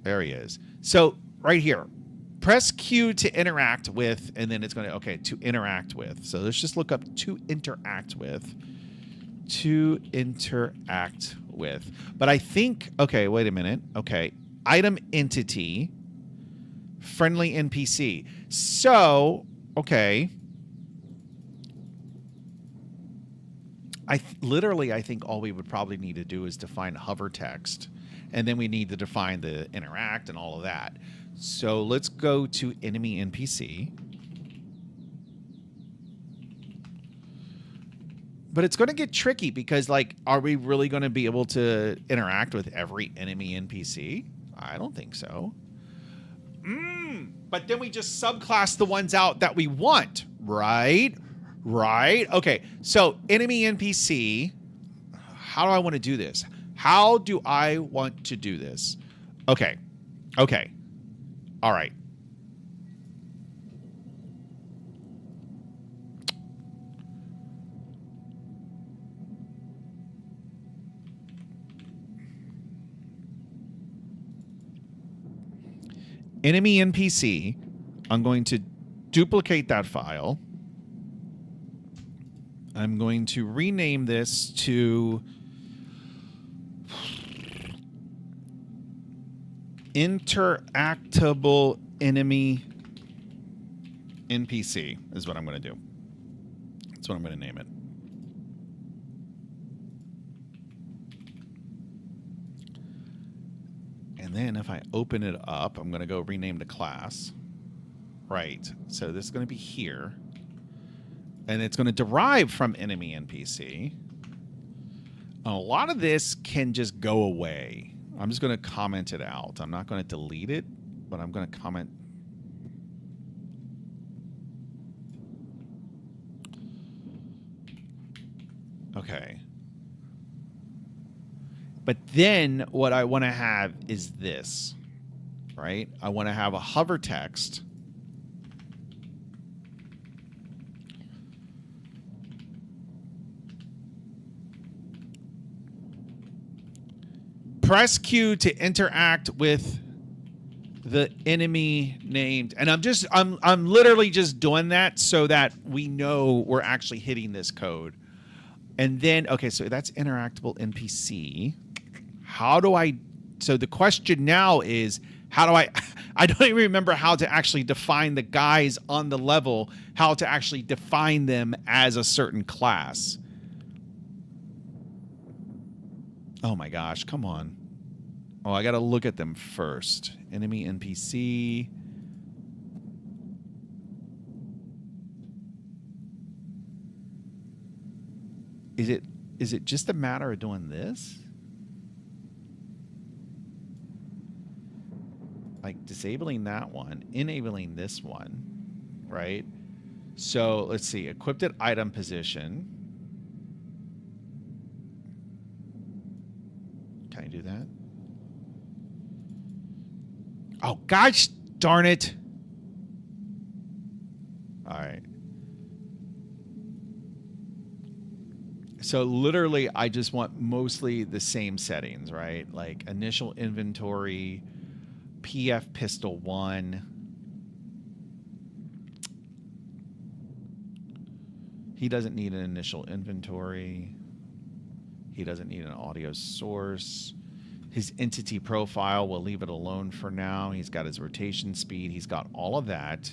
There he is. So right here, press Q to interact with, and then it's going to, okay, to interact with. So let's just look up to interact with. To interact with. But I think, okay, wait a minute. Okay, item entity, friendly NPC. So, okay. Literally, I think all we would probably need to do is define hover text. And then we need to define the interact and all of that. So let's go to enemy NPC. But it's going to get tricky because, like, are we really going to be able to interact with every enemy NPC? I don't think so. But then we just subclass the ones out that we want, right? Right? Okay, so enemy NPC. How do I want to do this? How do I want to do this? Okay. Okay. All right. Enemy NPC. I'm going to duplicate that file. I'm going to rename this to interactable enemy NPC is what I'm going to do. That's what I'm going to name it. And then if I open it up, I'm going to go rename the class. Right. So this is going to be here. And it's going to derive from enemy NPC. A lot of this can just go away. I'm just going to comment it out. I'm not going to delete it, but I'm going to comment. Okay. But then what I want to have is this, right? I want to have a hover text. Press Q to interact with the enemy named. And I'm literally just doing that so that we know we're actually hitting this code. And then, okay, so that's interactable NPC. How do I, so the question now is, how do I don't even remember how to actually define the guys on the level, how to actually define them as a certain class. Oh my gosh, come on. Oh, I got to look at them first. Enemy NPC. Is it just a matter of doing this? Like disabling that one, enabling this one, right? So let's see, equipped at item position. Can I do that? Oh, gosh darn it. All right. So literally, I just want mostly the same settings, right? Like initial inventory, PF pistol 1. He doesn't need an initial inventory. He doesn't need an audio source. His entity profile, we'll leave it alone for now. He's got his rotation speed. He's got all of that.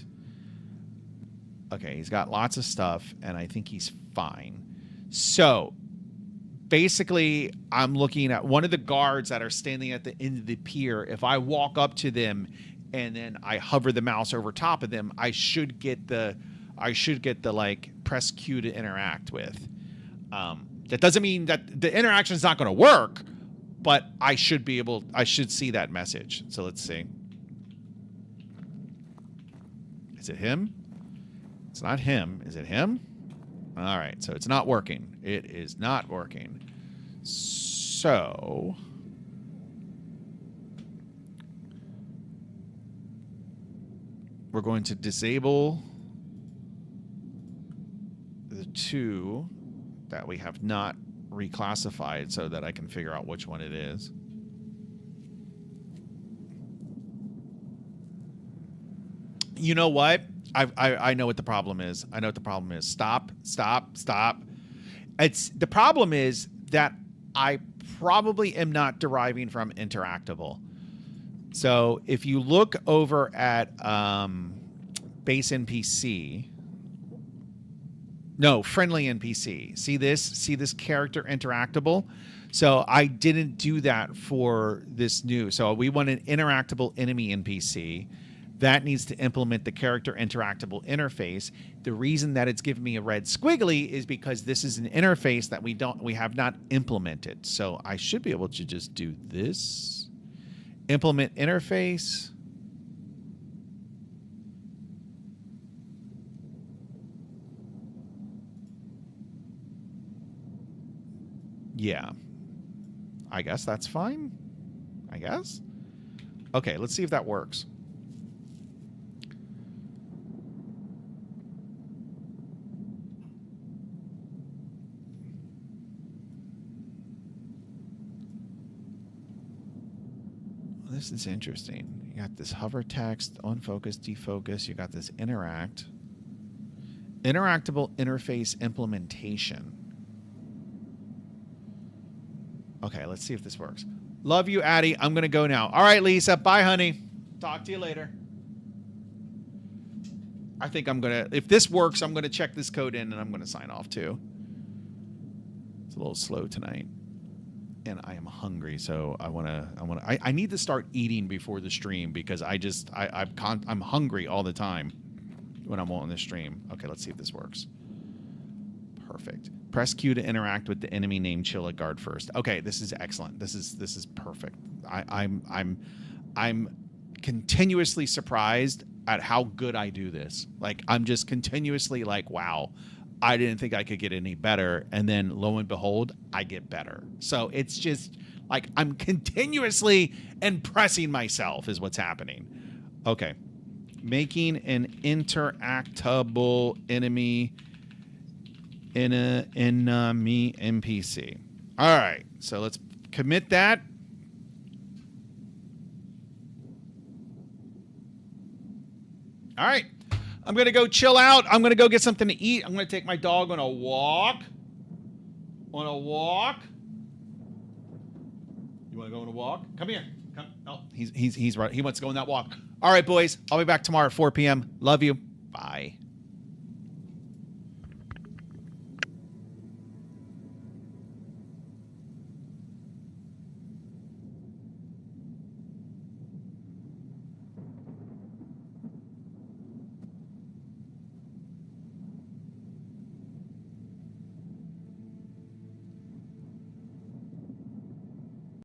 Okay, he's got lots of stuff, and I think he's fine. So, basically, I'm looking at one of the guards that are standing at the end of the pier. If I walk up to them and then I hover the mouse over top of them, I should get the like press Q to interact with. That doesn't mean that the interaction is not going to work, but I should see that message. So let's see. Is it him? It's not him. Is it him? All right, so it's not working. It is not working. So we're going to disable the 2 that we have not reclassified so that I can figure out which one it is. You know what? I know what the problem is. I know what the problem is. Stop. The problem is that I probably am not deriving from interactable. So if you look over at base NPC, no, friendly NPC. See this? See this character interactable? So I didn't do that for this new. So we want an interactable enemy NPC. That needs to implement the character interactable interface. The reason that it's giving me a red squiggly is because this is an interface that we have not implemented. So I should be able to just do this. Implement interface. Yeah. I guess that's fine. I guess. Okay, let's see if that works. This is interesting. You got this hover text, on focus, defocus. You got this interact. Interactable interface implementation. Okay, let's see if this works. Love you, Addie. I'm going to go now. All right, Lisa. Bye, honey. Talk to you later. I think I'm going to, if this works, I'm going to check this code in and I'm going to sign off too. It's a little slow tonight. And I am hungry, so I need to start eating before the stream because I'm hungry all the time when I'm on the stream. Okay, let's see if this works. Perfect. Press Q to interact with the enemy named Chilla Guard first. Okay, this is excellent. This is perfect. I'm continuously surprised at how good I do this. Like I'm just continuously like, wow. I didn't think I could get any better. And then lo and behold, I get better. So it's just like I'm continuously impressing myself is what's happening. Okay. Making an interactable enemy enemy NPC. All right. So let's commit that. All right. I'm going to go chill out. I'm going to go get something to eat. I'm going to take my dog on a walk. On a walk. You want to go on a walk? Come here. Come. Oh, he's right. He wants to go on that walk. All right, boys. I'll be back tomorrow at 4 p.m. Love you. Bye.